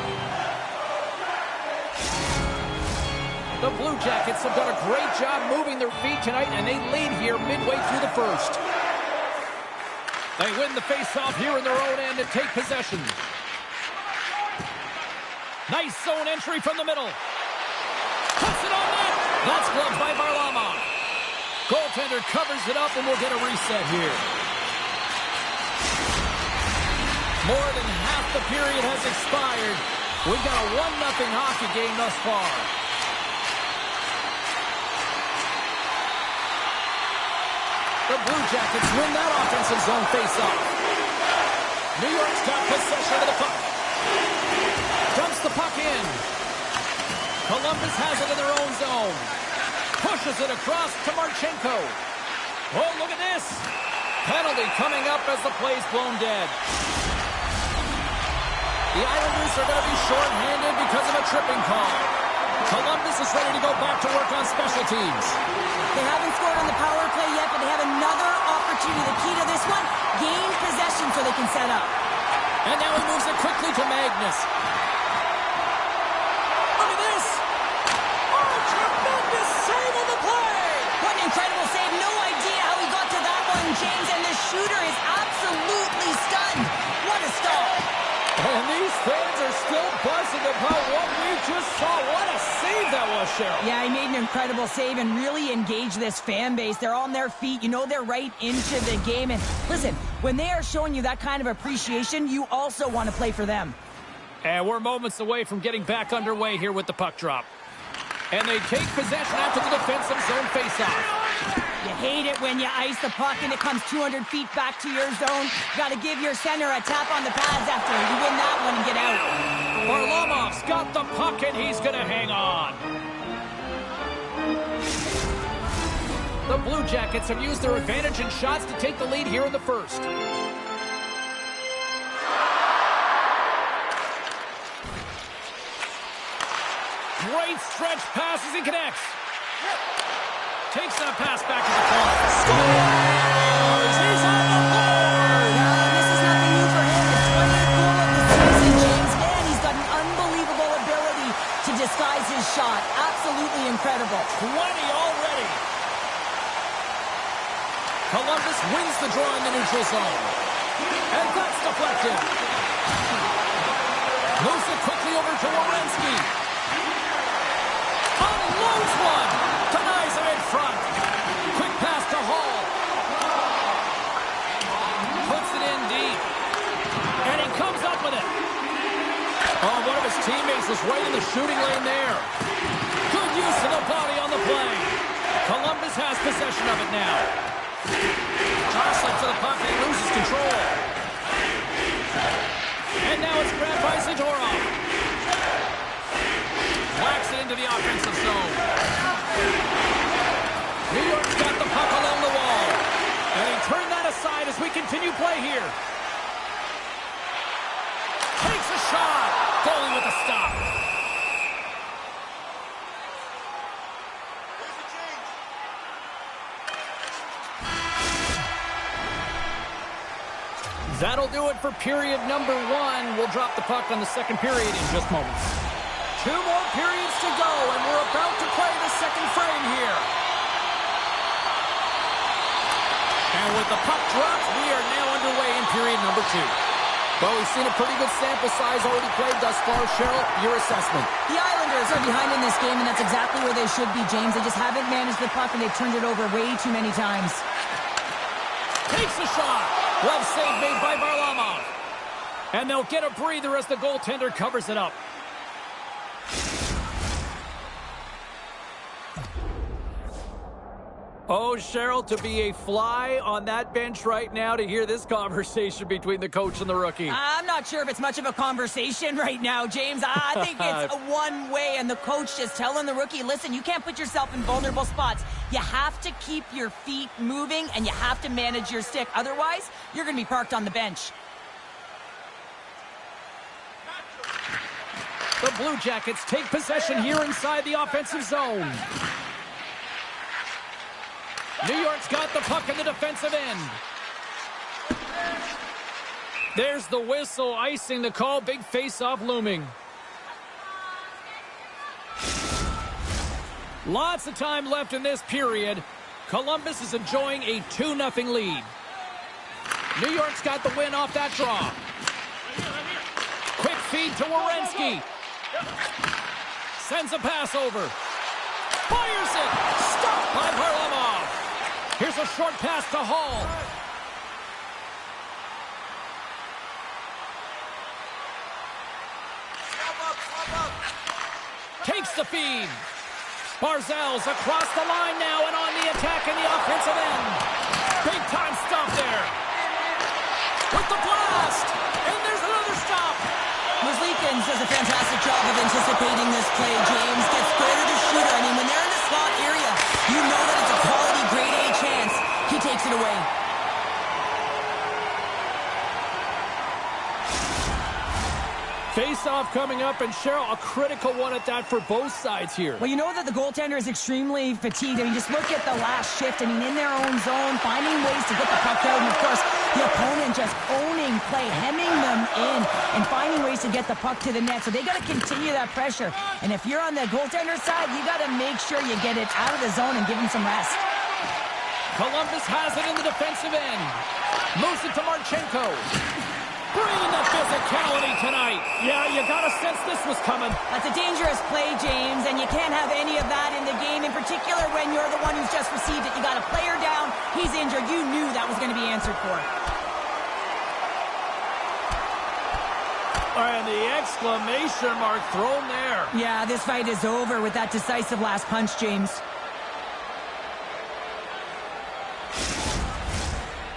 The Blue Jackets have done a great job moving their feet tonight, and they lead here midway through the first. They win the face-off here in their own end and take possession. Nice zone entry from the middle. Puts it on net. That's gloved by Varlamov. Goaltender covers it up, and we'll get a reset here. More than half the period has expired. We've got a 1-0 hockey game thus far. The Blue Jackets win that offensive zone face-off. New York's got possession of the puck. Dumps the puck in. Columbus has it in their own zone. Pushes it across to Marchenko. Oh, look at this. Penalty coming up as the play's blown dead. The Islanders are going to be short-handed because of a tripping call. Columbus is ready to go back to work on special teams. They haven't scored on the power play yet, but they have another opportunity. The key to this one, gain possession so they can set up. And now he moves it quickly to Magnus. Look at this. Oh, tremendous save on the play. What an incredible save. No idea how he got to that one, James, and the shooter is absolutely stunned. What a stop. And these fans are still buzzing about what we just saw. What a save that was, Cheryl. Yeah, he made an incredible save and really engaged this fan base. They're on their feet. You know they're right into the game. And listen, when they are showing you that kind of appreciation, you also want to play for them. And we're moments away from getting back underway here with the puck drop. And they take possession after the defensive zone faceoff. You hate it when you ice the puck and it comes 200 feet back to your zone. You got to give your center a tap on the pads after you win that one and get out. Varlamov's got the puck and he's going to hang on. The Blue Jackets have used their advantage in shots to take the lead here in the first. Great stretch passes and connects. Takes that pass back to the corner. Scores! He's on the board! This is nothing new for him. His 20th goal of the season, James. And he's got an unbelievable ability to disguise his shot. Absolutely incredible. 20 already. Columbus wins the draw in the neutral zone. And that's deflected. Moves it quickly over to Werenski. Unloads one. Denies him in front. Quick pass to Hall. Puts it in deep. And he comes up with it. Oh, one of his teammates is right in the shooting lane there. Good use of the body on the play. Columbus has possession of it now. Jostling to the puck and he loses control. And now it's grabbed by Zadorov. Whacks it into the offensive zone. New York's got the puck along the wall. And he turned that aside as we continue play here. Takes a shot. Goalie with a stop. That'll do it for period number 1. We'll drop the puck on the second period in just moments. 2 more periods to go, and we're about to play the second frame here. And with the puck dropped, we are now underway in period number 2. Well, we've seen a pretty good sample size already played thus far. Cheryl, your assessment. The Islanders are behind in this game, and that's exactly where they should be, James. They just haven't managed the puck, and they've turned it over way too many times. Takes a shot. Glove save made by Varlamov. And they'll get a breather as the goaltender covers it up. Oh, Cheryl, to be a fly on that bench right now to hear this conversation between the coach and the rookie. I'm not sure if it's much of a conversation right now, James. I think it's one way, and the coach just telling the rookie, listen, you can't put yourself in vulnerable spots. You have to keep your feet moving, and you have to manage your stick. Otherwise, you're going to be parked on the bench. The Blue Jackets take possession here inside the offensive zone. New York's got the puck in the defensive end. There's the whistle, icing the call. Big face-off looming. Lots of time left in this period. Columbus is enjoying a 2-0 lead. New York's got the win off that draw. Quick feed to Werenski. Sends a pass over. Fires it. Stopped by Varlamov. Here's a short pass to Hall. Takes the feed. Barzal's across the line now and on the attack in the offensive end. Big time stop there. With the blast. And there's another stop. Muslikins does a fantastic job of anticipating this play. James gets closer to shooter. I mean, when they're in the slot area, you know that it's a quality grade A chance. He takes it away. Face-off coming up, and Cheryl, a critical one at that for both sides here. Well, you know that the goaltender is extremely fatigued. I mean, just look at the last shift. I mean, in their own zone, finding ways to get the puck out. And, of course, the opponent just owning play, hemming them in, and finding ways to get the puck to the net. So they got to continue that pressure. And if you're on the goaltender side, you got to make sure you get it out of the zone and give him some rest. Columbus has it in the defensive end. Moves it to Marchenko. Bringing the physicality tonight. Yeah, you got to sense this was coming. That's a dangerous play, James, and you can't have any of that in the game, in particular when you're the one who's just received it. You got a player down, he's injured. You knew that was going to be answered for. And the exclamation mark thrown there. Yeah, this fight is over with that decisive last punch, James.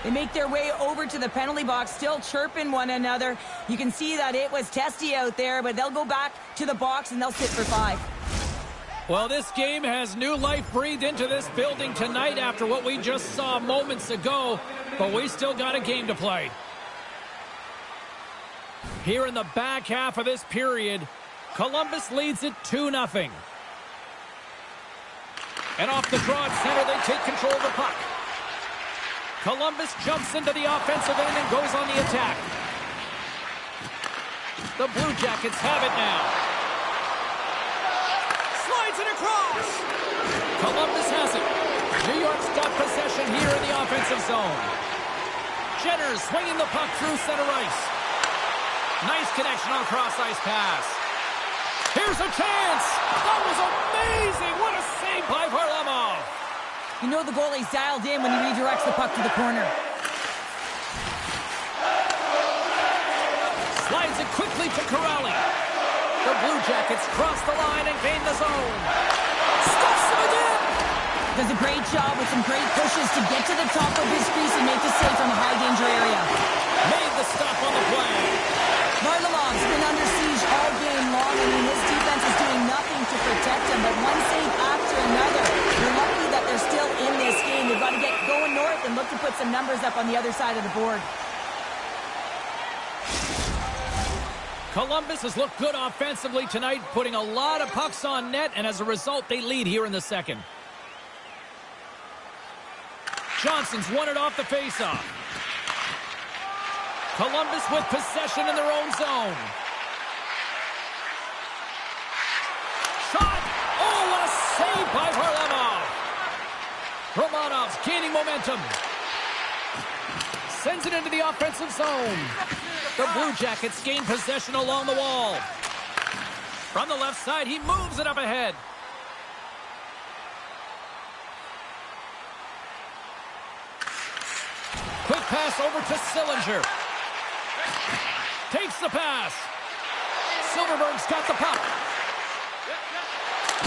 They make their way over to the penalty box, still chirping one another. You can see that it was testy out there, but they'll go back to the box and they'll sit for 5. Well, this game has new life breathed into this building tonight after what we just saw moments ago, but we still got a game to play. Here in the back half of this period, Columbus leads it 2-0. And off the draw at center, they take control of the puck. Columbus jumps into the offensive end and goes on the attack. The Blue Jackets have it now. Slides it across. Columbus has it. New York's got possession here in the offensive zone. Jenner swinging the puck through center ice. Nice connection on cross-ice pass. Here's a chance. That was amazing. What a save by Varlamov. You know the goalie's dialed in when he redirects the puck to the corner. Slides it quickly to Corrali. The Blue Jackets cross the line and gain the zone. Stuffs him again. Does a great job with some great pushes to get to the top of his crease and make the save from the high danger area. Made the stop on the play. Varlamov's been under siege all game long. I mean, his defense is doing nothing to protect him, but one save after another. They're lucky that they're still in this game. They've got to get going north and look to put some numbers up on the other side of the board. Columbus has looked good offensively tonight, putting a lot of pucks on net, and as a result, they lead here in the second. Johnson's won it off the faceoff. Columbus with possession in their own zone. Shot! Oh, what a save by Varlamov! Romanov's gaining momentum. sends it into the offensive zone. The Blue Jackets gain possession along the wall. From the left side, he moves it up ahead. Quick pass over to Sillinger. Takes the pass. Silverberg's got the puck.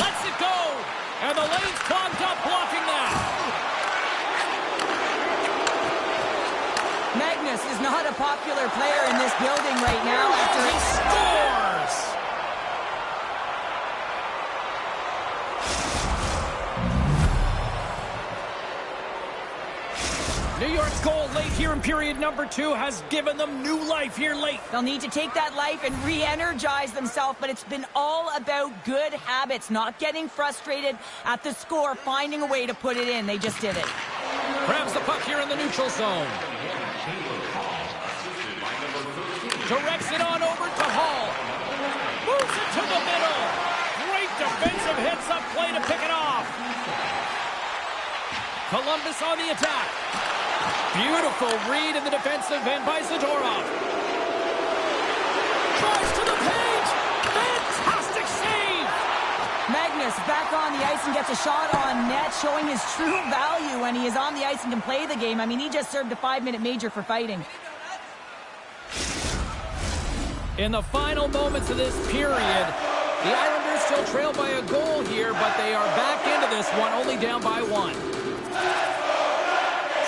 Lets it go. And the lane's clogged up, blocking that. Magnus is not a popular player in this building right now after He scores! New York's goal late here in period number 2 has given them new life here late. They'll need to take that life and re-energize themselves, but it's been all about good habits, not getting frustrated at the score, finding a way to put it in. They just did it. Grabs the puck here in the neutral zone. Directs it on over to Hall. Moves it to the middle. Great defensive heads-up play to pick it off. Columbus on the attack. Beautiful read in the defensive end by Zadorov. Tries to the page. Fantastic save. Magnus back on the ice and gets a shot on net, showing his true value when he is on the ice and can play the game. I mean, he just served a 5-minute major for fighting. In the final moments of this period, the Islanders still trail by a goal here, but they are back into this one, only down by 1.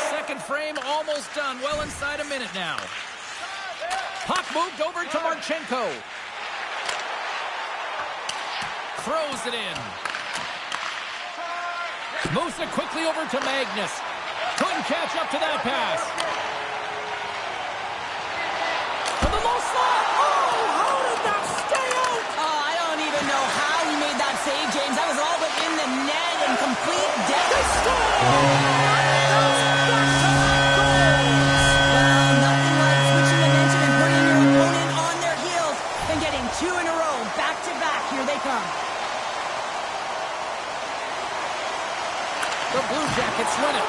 Second frame almost done, well inside a minute now. Puck moved over to Marchenko. Throws it in. Moves it quickly over to Magnus. Couldn't catch up to that pass. To the low slot. Oh, how did that stay out? Oh, I don't even know how he made that save, James. That was all but in the net and complete death. Well, nothing like switching momentum and putting your opponent on their heels and getting 2 in a row, back to back. Here they come. The Blue Jackets win it.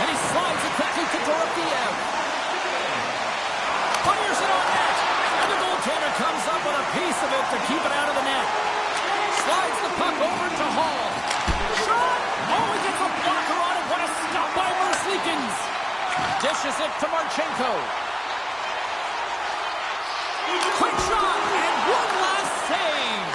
And he slides it quickly to Dorofiev. Fires it on net. And the goaltender comes up with a piece of it to keep it out of the net. Slides the puck over to Hall. Shot! Oh, he gets a blocker on it. What a stop by Merzlikins. Dishes it to Marchenko. Quick shot. And one last save.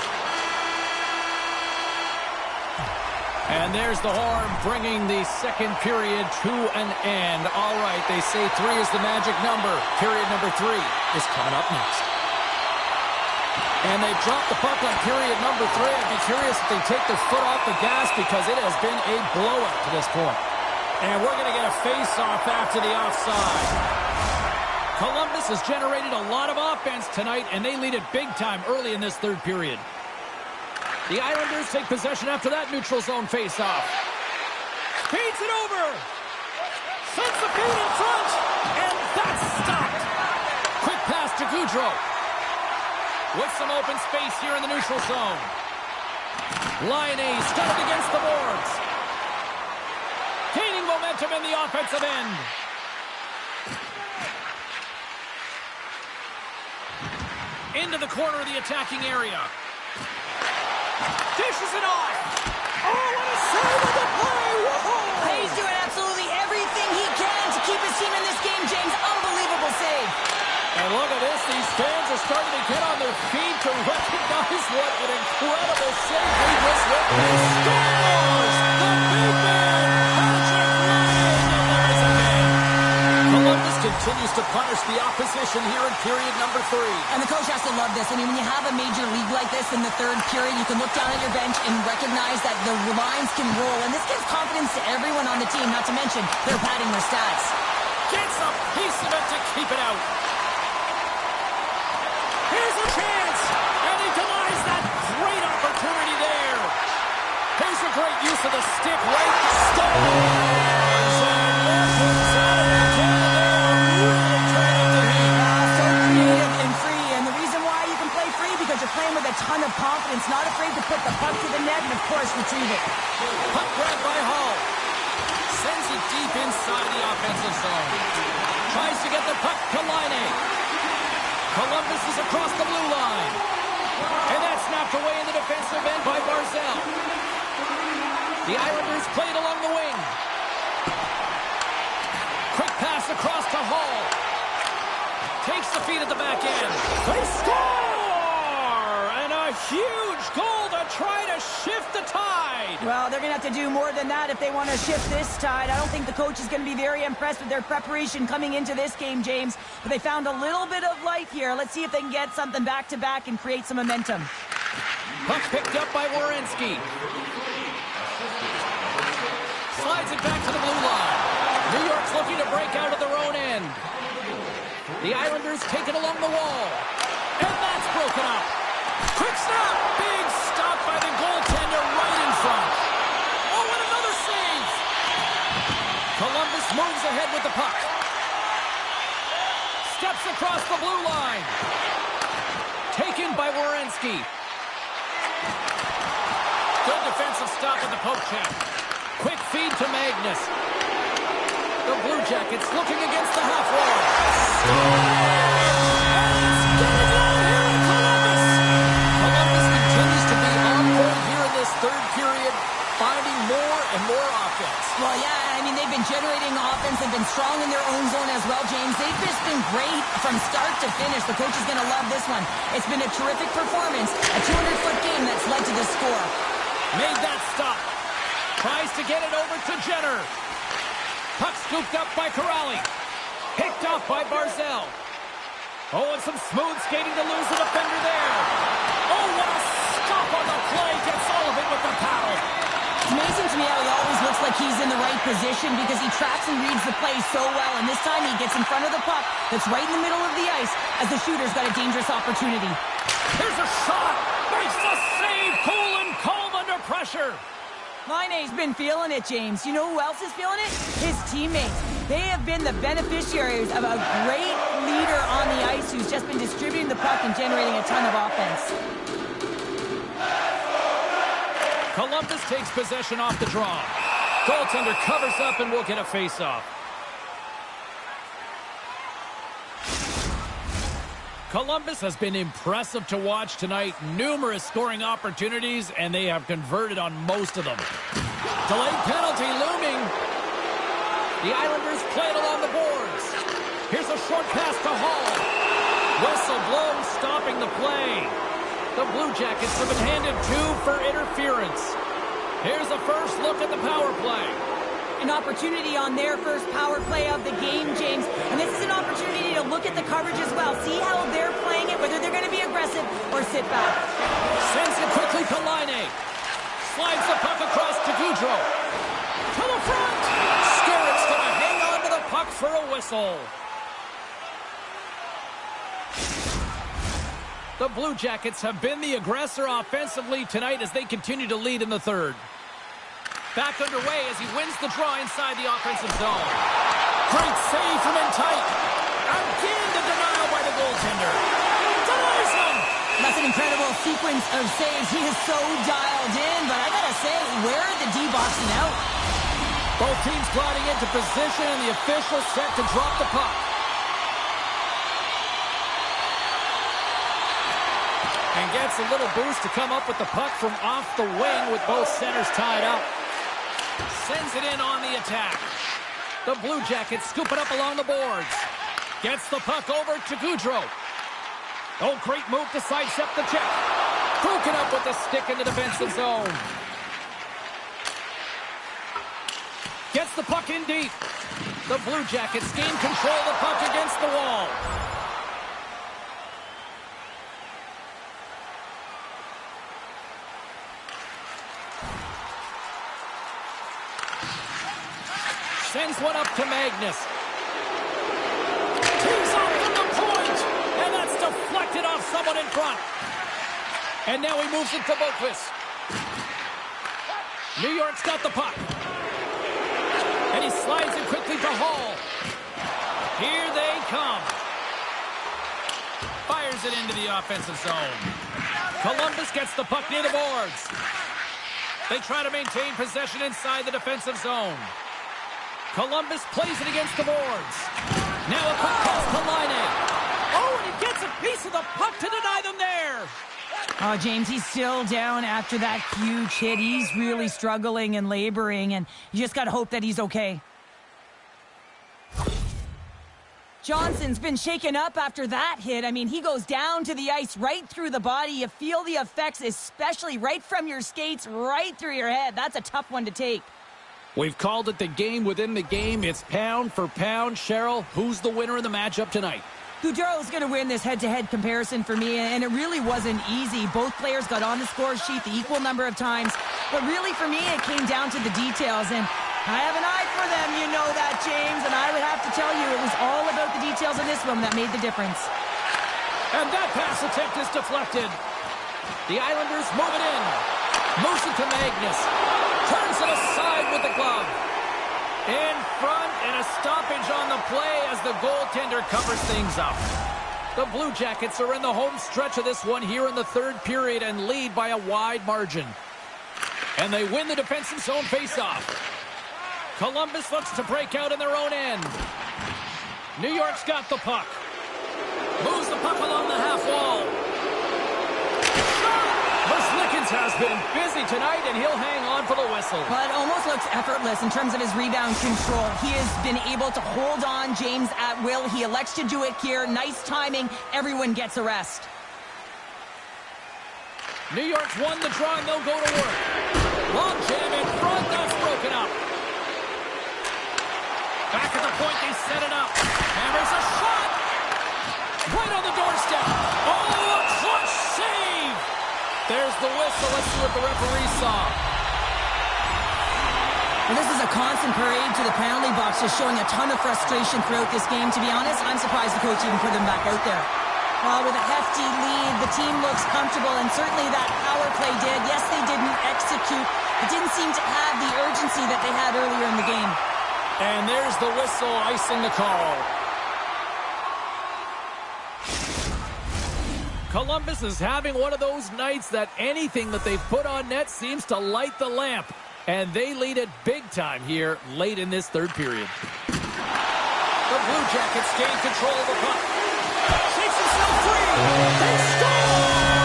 And there's the horn, bringing the second period to an end. All right, they say 3 is the magic number. Period number 3 is coming up next. And they've dropped the puck on period number 3. I'd be curious if they take their foot off the gas because it has been a blowout to this point. And we're going to get a face-off after the offside. Columbus has generated a lot of offense tonight, and they lead it big time early in this third period. The Islanders take possession after that neutral zone face-off. Feeds it over. Sends the feed in front. And that's stopped. Quick pass to Gaudreau. With some open space here in the neutral zone. Laine stunned against the boards. Gaining momentum in the offensive end. Into the corner of the attacking area. Dishes it off. Oh, what a save of the play. Whoa. He's doing absolutely everything he can to keep his team in this game, James. Unbelievable save. And look at this. These fans are starting to get on their feet to recognize what an incredible save we just witnessed. Scores! The big man, Patrick Laine. And there's a game. Columbus continues to punish the opposition here in period number 3. And the coach has to love this. I mean, when you have a major league like this in the third period, you can look down at your bench and recognize that the lines can roll. And this gives confidence to everyone on the team, not to mention they're padding their stats. Gets a piece of it to keep it out. Here's a chance. And he denies that great opportunity there. Here's a great use of the stick right. Scores! And that comes out of the cannon there. Really turning the heat. So creative and free. And the reason why you can play free, because you're playing with a ton of confidence, not afraid to put the puck to the net and, of course, retrieve it. Puck grabbed by Hall. Sends it deep inside the offensive zone. Tries to get the puck to Laine. Columbus is across the blue line. And that's knocked away in the defensive end by Barzal. The Islanders played along the wing. Quick pass across to Hall. Takes the feed at the back end. They score! And a huge goal to try to shift the tide. Well, they're going to have to do more than that if they want to shift this tide. I don't think the coach is going to be very impressed with their preparation coming into this game, James. But they found a little bit of life here. Let's see if they can get something back-to-back and create some momentum. Puck picked up by Werenski. Slides it back to the blue line. New York's looking to break out of their own end. The Islanders take it along the wall. And that's broken up. Quick stop. Big stop by the goaltender right in front. Oh, and another save. Columbus moves ahead with the puck. Steps across the blue line. Taken by Werenski. Good defensive stop at the poke check. Quick feed to Magnus. The Blue Jackets looking against the half wall. Columbus continues to be on board here in this third period, finding more and more offense. Well, yeah, I mean, they've been generating offense. They've been strong in their own zone as well, James. They've just been great from start to finish. The coach is going to love this one. It's been a terrific performance, a 200-foot game that's led to this score. Made that stop. Tries to get it over to Jenner. Puck scooped up by Corrali. Picked off by Barzal. Oh, and some smooth skating to lose the defender there. Oh, what a stop on the play. Gets all of it with the paddle. It's amazing to me how he always looks like he's in the right position because he tracks and reads the play so well. And this time he gets in front of the puck that's right in the middle of the ice as the shooter's got a dangerous opportunity. Here's a shot. Makes the save. Cool and calm under pressure. Laine's been feeling it, James. You know who else is feeling it? His teammates. They have been the beneficiaries of a great leader on the ice who's just been distributing the puck and generating a ton of offense. Columbus takes possession off the draw. Goaltender covers up and will get a face-off. Columbus has been impressive to watch tonight. Numerous scoring opportunities, and they have converted on most of them. Delayed penalty looming. The Islanders play it along the boards. Here's a short pass to Hall. Whistle blows, stopping the play. The Blue Jackets have been handed 2 for interference. Here's a first look at the power play. An opportunity on their first power play of the game, James. And this is an opportunity to look at the coverage as well. See how they're playing it, whether they're going to be aggressive or sit back. Sends it quickly to Laine. Slides the puck across to Goudreau. To the front. Scarrett's going to hang on to the puck for a whistle. The Blue Jackets have been the aggressor offensively tonight as they continue to lead in the third. Back underway as he wins the draw inside the offensive zone. Great save from in tight. Again, the denial by the goaltender. Denies him. That's an incredible sequence of saves. He is so dialed in, but I gotta say, where are the D-boxing out? Both teams gliding into position and the official set to drop the puck. And gets a little boost to come up with the puck from off the wing with both centers tied up. Sends it in on the attack. The Blue Jackets scoop it up along the boards. Gets the puck over to Goudreau. Oh, great move to sidestep the check. Broken up with the stick in the defensive zone. Gets the puck in deep. The Blue Jackets gain control of the puck against the wall. Sends one up to Magnus. Tees off from the point. And that's deflected off someone in front. And now he moves it to Boqvist. New York's got the puck. And he slides it quickly to Hall. Here they come. Fires it into the offensive zone. Columbus gets the puck near the boards. They try to maintain possession inside the defensive zone. Columbus plays it against the boards. Now a quick pass to Laine. Oh, and he gets a piece of the puck to deny them there. Oh, James, he's still down after that huge hit. He's really struggling and laboring, and you just got to hope that he's okay. Johnson's been shaken up after that hit. I mean, he goes down to the ice right through the body. You feel the effects, especially right from your skates, right through your head. That's a tough one to take. We've called it the game within the game. It's pound for pound. Cheryl, who's the winner in the matchup tonight? Gaudreau's going to win this head-to-head comparison for me, and it really wasn't easy. Both players got on the score sheet the equal number of times, but really for me it came down to the details, and I have an eye for them, you know that, James, and I would have to tell you it was all about the details in this one that made the difference. And that pass attempt is deflected. The Islanders move it in. Moves it to Magnus. Turns it aside with the glove. In front, and a stoppage on the play as the goaltender covers things up. The Blue Jackets are in the home stretch of this one here in the third period and lead by a wide margin. And they win the defensive zone faceoff. Columbus looks to break out in their own end. New York's got the puck. Moves the puck along the half wall. Lickens has been busy tonight, and he'll hang on for the whistle. But it almost looks effortless in terms of his rebound control. He has been able to hold on James at will. He elects to do it here. Nice timing. Everyone gets a rest. New York's won the draw, and they'll go to work. Long jam in front. That's broken up. Back at the point, they set it up. Hammers a shot. Right on the doorstep. Oh, a clutch save. There's the whistle. Let's see what the referee saw. Well, this is a constant parade to the penalty box, just showing a ton of frustration throughout this game. To be honest, I'm surprised the coach even put him back out there. Well, with a hefty lead, the team looks comfortable, and certainly that power play did. Yes, they didn't execute. It didn't seem to have the urgency that they had earlier in the game. And there's the whistle icing the call. Columbus is having one of those nights that anything that they've put on net seems to light the lamp. And they lead it big time here late in this third period. The Blue Jackets gain control of the puck. Shakes himself free. They score!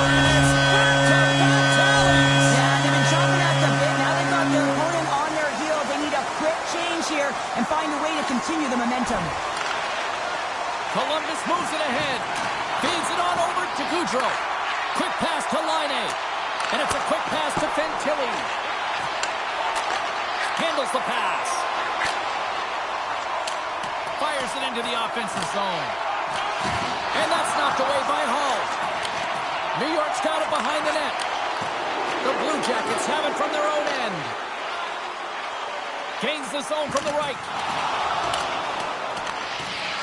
And it's back-to-back tallies. Yeah, they've been chopping at the bit. Now they've got their opponent on their heel. They need a quick change here and find a way to continue the momentum. Columbus moves it ahead. Feeds it on over to Gaudreau. Quick pass to Laine. And it's a quick pass to Fantilli. Handles the pass. Fires it into the offensive zone. And that's knocked away by Hall. New York's got it behind the net. The Blue Jackets have it from their own end. Gains the zone from the right.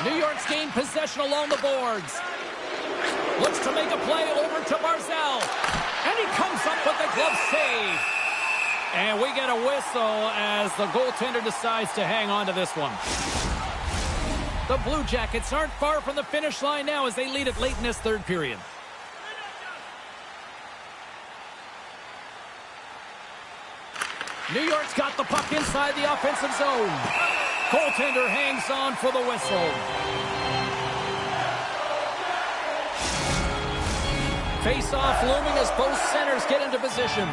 New York's gained possession along the boards. Looks to make a play over to Barzal. And he comes up with the glove save. And we get a whistle as the goaltender decides to hang on to this one. The Blue Jackets aren't far from the finish line now as they lead it late in this third period. New York's got the puck inside the offensive zone. Goaltender hangs on for the whistle. Face-off looming as both centers get into position.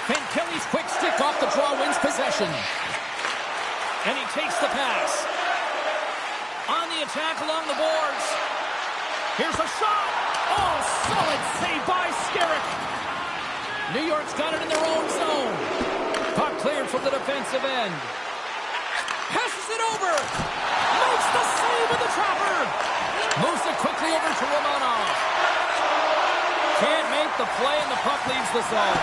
Fantilli's quick stick off the draw wins possession. And he takes the pass. On the attack along the boards. Here's a shot. Oh, solid save by Skerrick. New York's got it in their own zone. Puck cleared from the defensive end. Passes it over. Makes the save with the trapper. Moves it quickly over to Romanov. Can't make the play and the puck leaves the zone.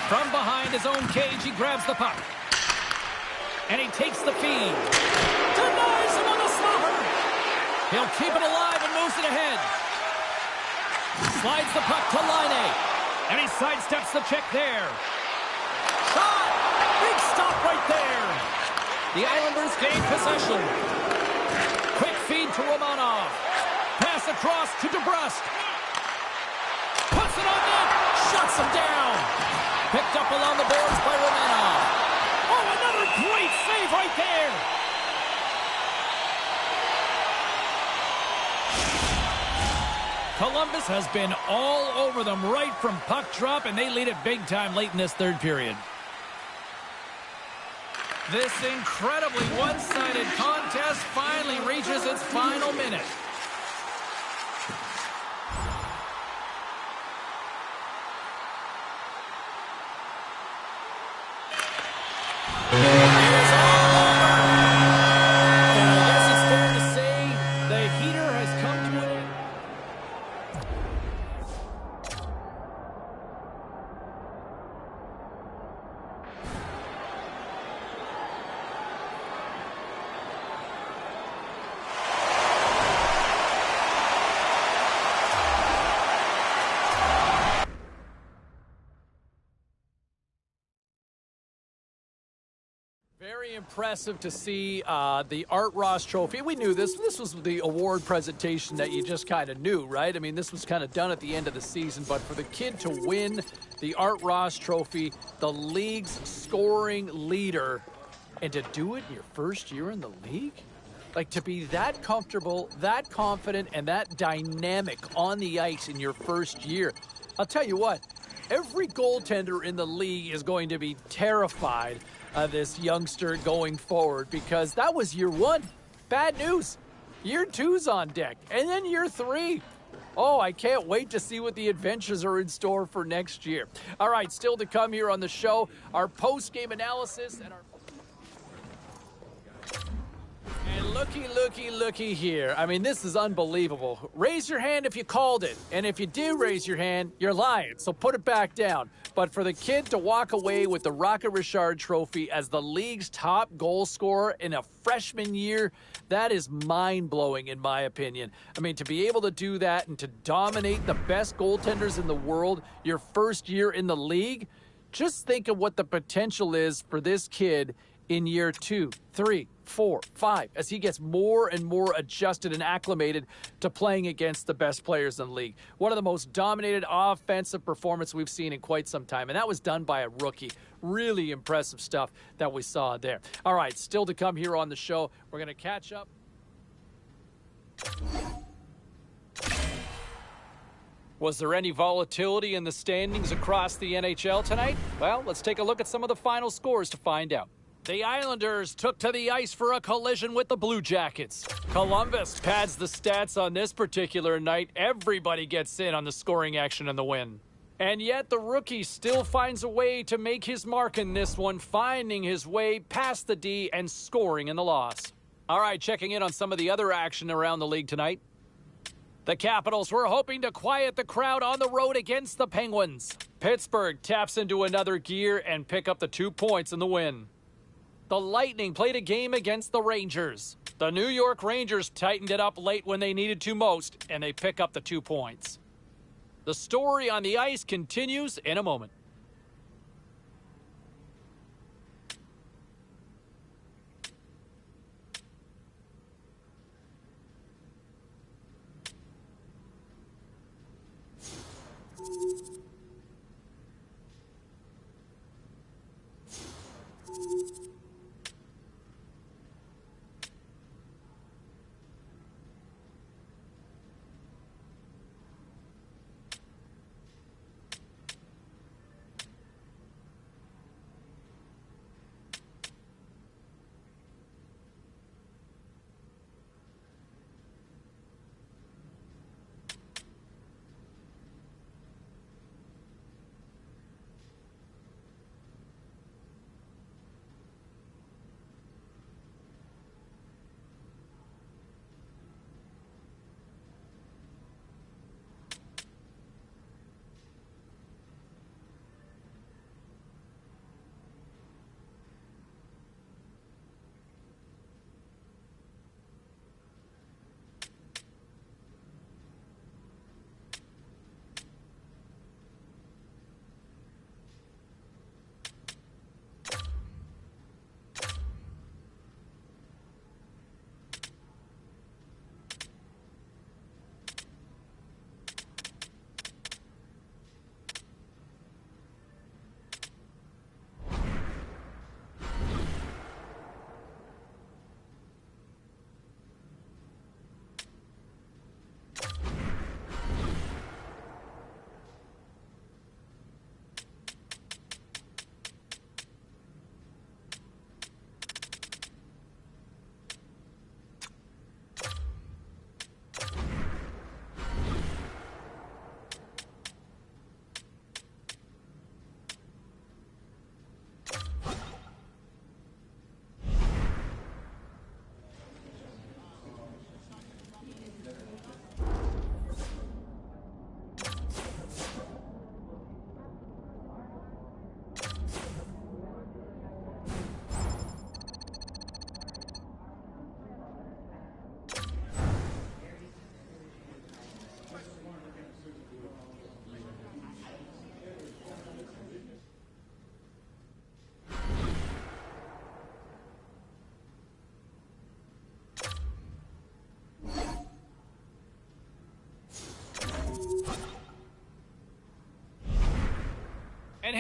From behind his own cage, he grabs the puck. And he takes the feed. Denies him on the slobber. He'll keep it alive and moves it ahead. Slides the puck to Laine. And he sidesteps the check there. Shot! Big stop right there. The Islanders gain possession. Quick feed to Romanov. Pass across to DeBrusque. Puts it couple on the boards by Romanov. Oh, another great save right there. Columbus has been all over them right from puck drop, and they lead it big time late in this third period. This incredibly one-sided contest finally reaches its final minute. Very impressive to see the Art Ross Trophy. We knew this. This was the award presentation that you just kind of knew, right? I mean, this was kind of done at the end of the season. But for the kid to win the Art Ross Trophy, the league's scoring leader, and to do it in your first year in the league? Like, to be that comfortable, that confident, and that dynamic on the ice in your first year. I'll tell you what, every goaltender in the league is going to be terrified of this youngster going forward, because that was year one. Bad news. Year two's on deck. And then year three. Oh, I can't wait to see what the adventures are in store for next year. All right, still to come here on the show, our post-game analysis and our... And looky here. I mean, this is unbelievable. Raise your hand if you called it. And if you do raise your hand, you're lying. So put it back down. But for the kid to walk away with the Rocket Richard Trophy as the league's top goal scorer in a freshman year, that is mind-blowing in my opinion. I mean, to be able to do that and to dominate the best goaltenders in the world your first year in the league, just think of what the potential is for this kid in year 2, 3, 4, 5, as he gets more and more adjusted and acclimated to playing against the best players in the league. One of the most dominated offensive performances we've seen in quite some time, and that was done by a rookie. Really impressive stuff that we saw there. All right, still to come here on the show. We're going to catch up. Was there any volatility in the standings across the NHL tonight? Well, let's take a look at some of the final scores to find out. The Islanders took to the ice for a collision with the Blue Jackets. Columbus pads the stats on this particular night. Everybody gets in on the scoring action and the win. And yet the rookie still finds a way to make his mark in this one, finding his way past the D and scoring in the loss. All right, checking in on some of the other action around the league tonight. The Capitals were hoping to quiet the crowd on the road against the Penguins. Pittsburgh taps into another gear and pick up the 2 points in the win. The Lightning played a game against the Rangers. The New York Rangers tightened it up late when they needed to most, and they pick up the 2 points. The story on the ice continues in a moment.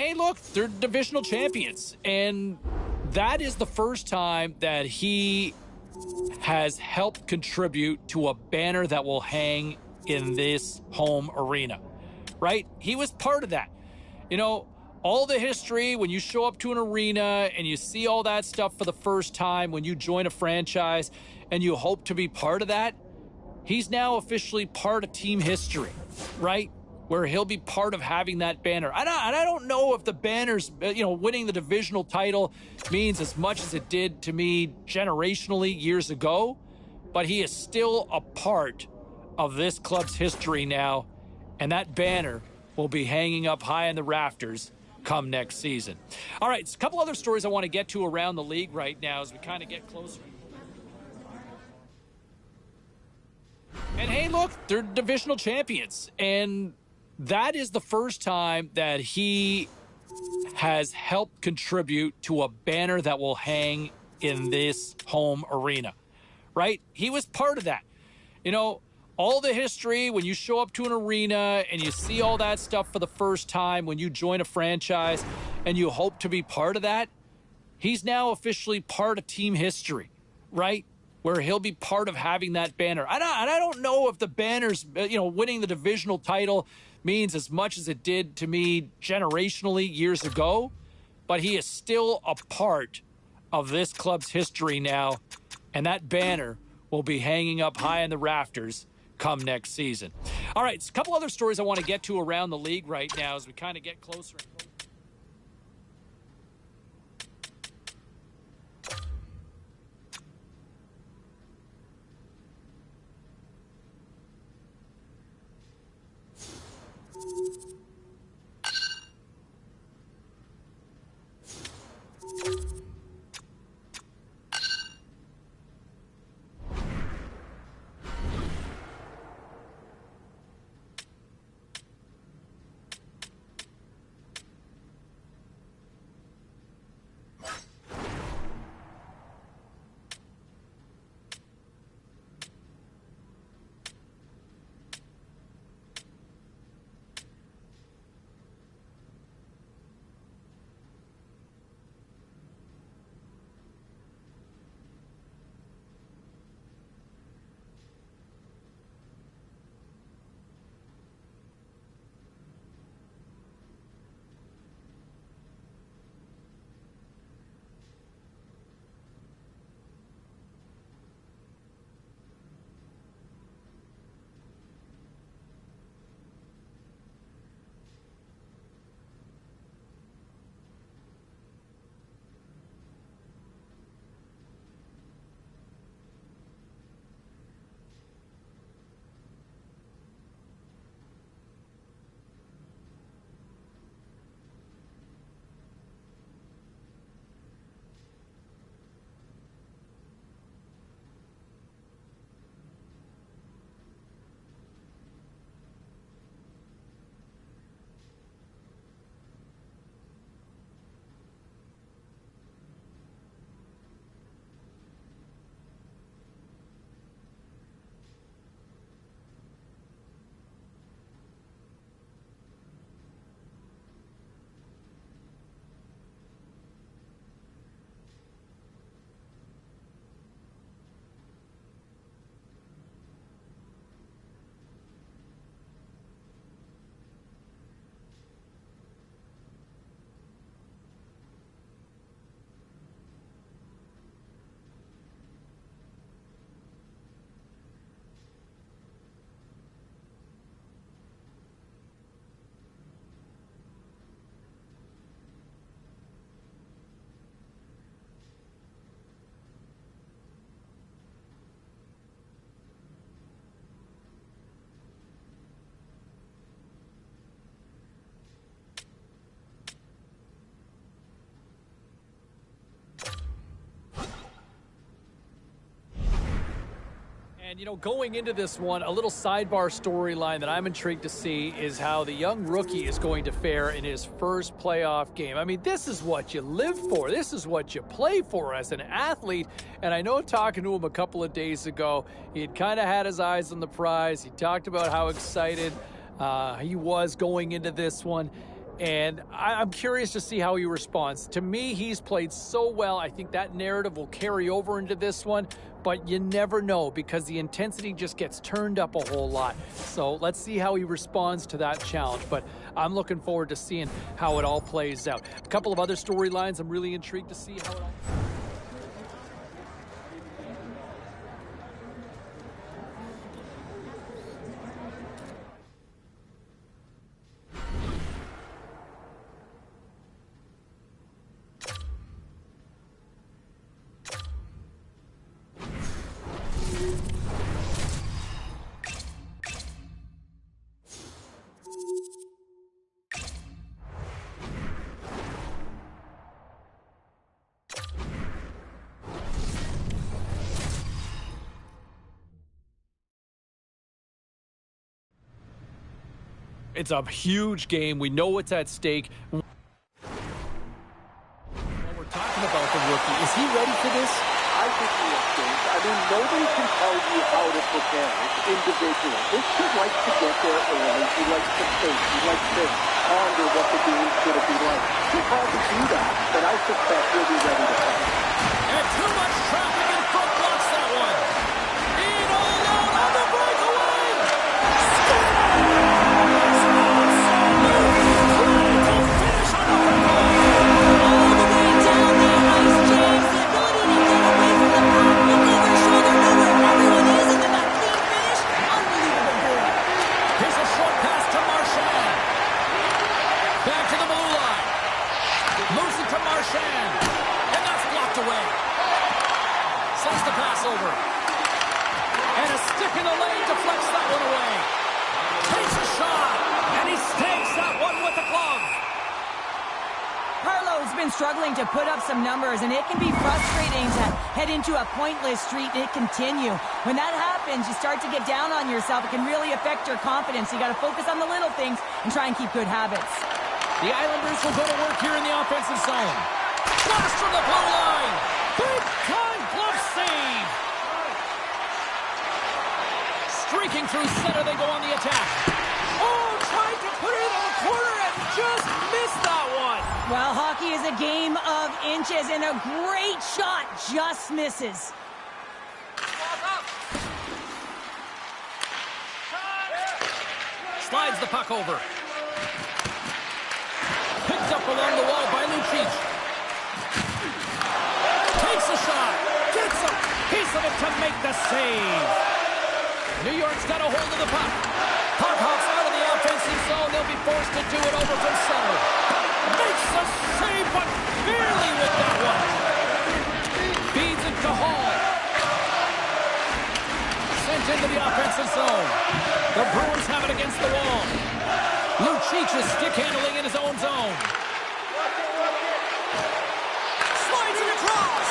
hey, look, they're divisional champions. And that is the first time that he has helped contribute to a banner that will hang in this home arena, right? He was part of that. You know, all the history, when you show up to an arena and you see all that stuff for the first time, when you join a franchise and you hope to be part of that, he's now officially part of team history, right? Where he'll be part of having that banner. And I don't know if the banner's, winning the divisional title means as much as it did to me generationally years ago, but he is still a part of this club's history now, and that banner will be hanging up high in the rafters come next season. All right, a couple other stories I want to get to around the league right now as we kind of get closer. And hey, look, they're divisional champions. And that is the first time that he has helped contribute to a banner that will hang in this home arena, right? He was part of that. You know, all the history, when you show up to an arena and you see all that stuff for the first time, when you join a franchise and you hope to be part of that, he's now officially part of team history, right? Where he'll be part of having that banner. And I don't know if the banner's, winning the divisional title means as much as it did to me generationally years ago, but he is still a part of this club's history now, and that banner will be hanging up high in the rafters come next season. All right, a couple other stories I want to get to around the league right now as we kind of get closer. And, going into this one, a little sidebar storyline that I'm intrigued to see is how the young rookie is going to fare in his first playoff game. I mean, this is what you live for. This is what you play for as an athlete. And I know talking to him a couple of days ago, he had kind of had his eyes on the prize. He talked about how excited he was going into this one. And I'm curious to see how he responds. To me, he's played so well. I think that narrative will carry over into this one, but you never know because the intensity just gets turned up a whole lot. So let's see how he responds to that challenge. But I'm looking forward to seeing how it all plays out. A couple of other storylines I'm really intrigued to see how it all... It's a huge game. We know what's at stake. When we're talking about the rookie, is he ready for this? I think he is, James. I mean, nobody can tell you how to prepare. It's individual. This kid likes to get there early. He likes to think. He likes to ponder what the game's going to be like. He'll probably do that, but I suspect he'll be ready to play. And too much traffic in front blocks that one. In all out on the breakaway. Struggling to put up some numbers, and it can be frustrating to head into a pointless streak and it continue. When that happens, you start to get down on yourself. It can really affect your confidence. You got to focus on the little things and try and keep good habits. The Islanders will go to work here in the offensive zone. Blast from the blue line. Big time glove save. Streaking through center, they go on the attack. Oh, tried to put it in the corner and just missed that one. Well, hockey is a game of inches, and a great shot just misses. Slides the puck over. Picked up along the wall by Lucic. Takes a shot. Gets a piece of it to make the save. New York's got a hold of the puck. Puck hops out of the offensive zone. They'll be forced to do it over from center. Makes a save, but barely with that one. Feeds it to Hall. Sent into the offensive zone. The Bruins have it against the wall. Lucic is stick handling in his own zone. Slides it across.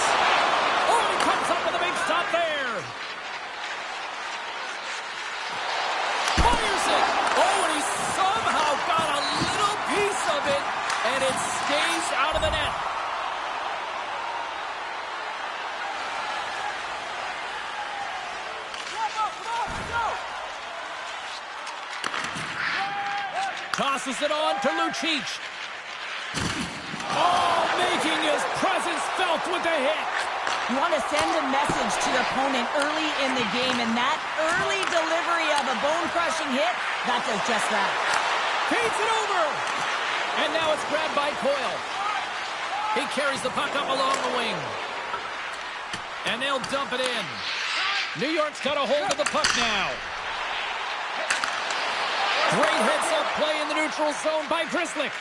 Oh, he comes up with a big stop there. Fires it. Oh, and he somehow got a little piece of it. And it stays out of the net. Tosses it on to Lucic. Oh, making his presence felt with the hit. You want to send a message to your opponent early in the game, and that early delivery of a bone-crushing hit, that does just that. Feeds it over. And now it's grabbed by Coyle. He carries the puck up along the wing. And they'll dump it in. New York's got a hold of the puck now. Great heads-up play in the neutral zone by Grzelcyk.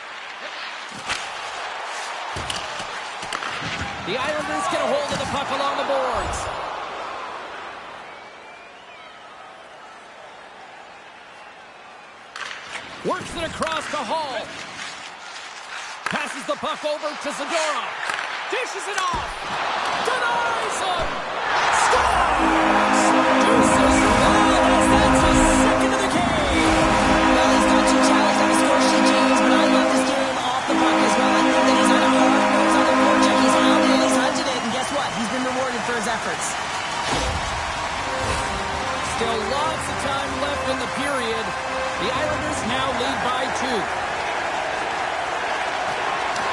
The Islanders get a hold of the puck along the boards. Works it across to Hall. Passes the puck over to Zadorov. Dishes it off. Denies him. Scores! Deuces Flores. That's his second of the game. Well, he's got two challenges on the score sheet, James, but I love this game off the puck as well. I think that he's on a hard nose on the forecheck. He's hounded it, he's hunted it, and guess what? He's been rewarded for his efforts. Still lots of time left in the period. The Islanders now lead by 2.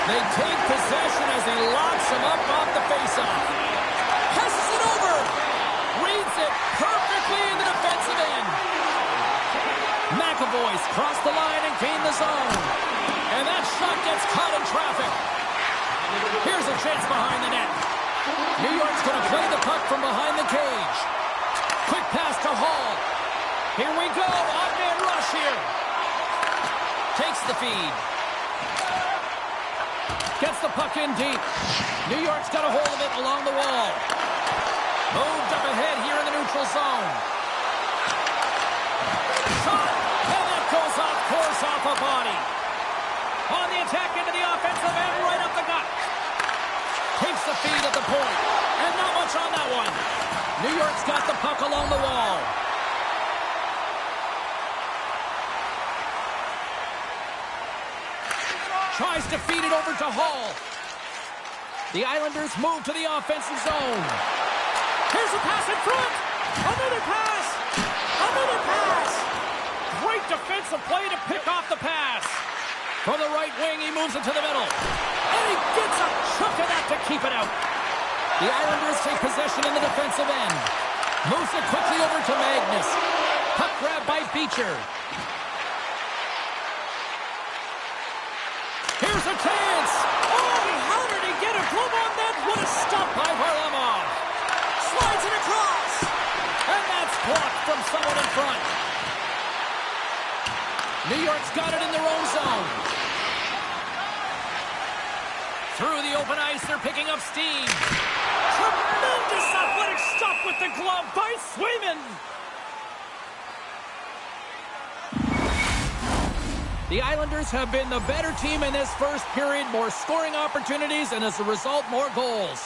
They take possession as he locks him up off the faceoff. Passes it over. Reads it perfectly in the defensive end. McAvoy's crossed the line and gained the zone. And that shot gets caught in traffic. Here's a chance behind the net. New York's going to play the puck from behind the cage. Quick pass to Hall. Here we go. Odd-man rush here. Takes the feed. Gets the puck in deep. New York's got a hold of it along the wall. Moved up ahead here in the neutral zone. Shot. And that goes off course off a body. On the attack into the offensive end, right up the gut. Takes the feed at the point. And not much on that one. New York's got the puck along the wall. Tries to feed it over to Hall. The Islanders move to the offensive zone. Here's a pass in front. Another pass. Another pass. Great defensive play to pick off the pass. From the right wing, he moves it to the middle. And he gets a chunk of that to keep it out. The Islanders take possession in the defensive end. Moves it quickly over to Magnus. Puck grab by Beecher. Here's a chance. Oh, how did he get a glove on that? What a stop by Varlamov. Slides it across. And that's blocked from someone in front. New York's got it in their own zone. Through the open ice, they're picking up steam. Tremendous athletic stop with the glove by Swayman. The Islanders have been the better team in this first period. More scoring opportunities, and as a result, more goals.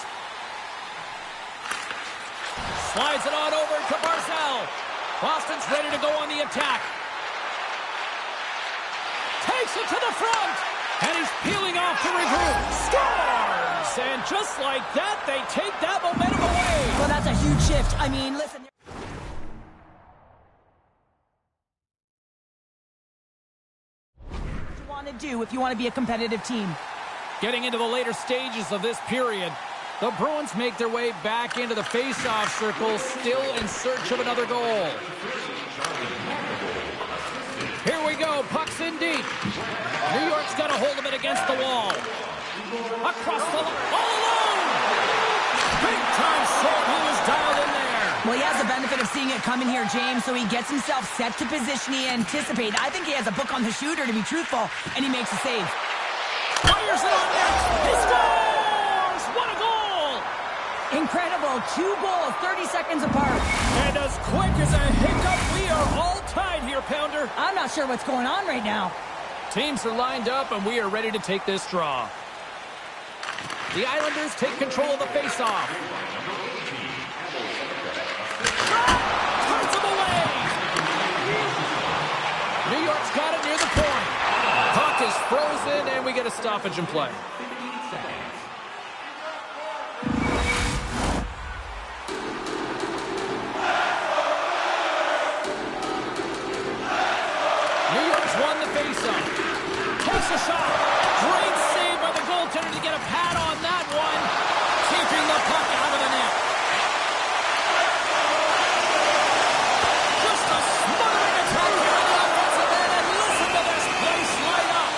Slides it on over to Barzal. Boston's ready to go on the attack. Takes it to the front. And he's peeling off to regroup. Scores! And just like that, they take that momentum away. Well, that's a huge shift. I mean, listen. What you want to do if you want to be a competitive team. Getting into the later stages of this period, the Bruins make their way back into the face-off circle, still in search of another goal. Here we go, puck's in deep. New York's got a hold of it against the wall. Across the line, all alone! Big time save, he was dialed in there. Well, he has the benefit of seeing it coming here, James, so he gets himself set to position he anticipated. I think he has a book on the shooter, to be truthful, and he makes a save. Fires it on net, he scores! What a goal! Incredible, 2 goals, 30 seconds apart. And as quick as a hiccup, we are all tied here, Pounder. I'm not sure what's going on right now. Teams are lined up, and we are ready to take this draw. The Islanders take control of the faceoff. Turns them away. New York's got it near the point. Puck is frozen, and we get a stoppage in play. New York's won the faceoff. Takes a shot. Great save by the goaltender to get a pad on that one. Keeping the puck out of the net. Just a smothering attack here on the offensive end, and listen to this place light up.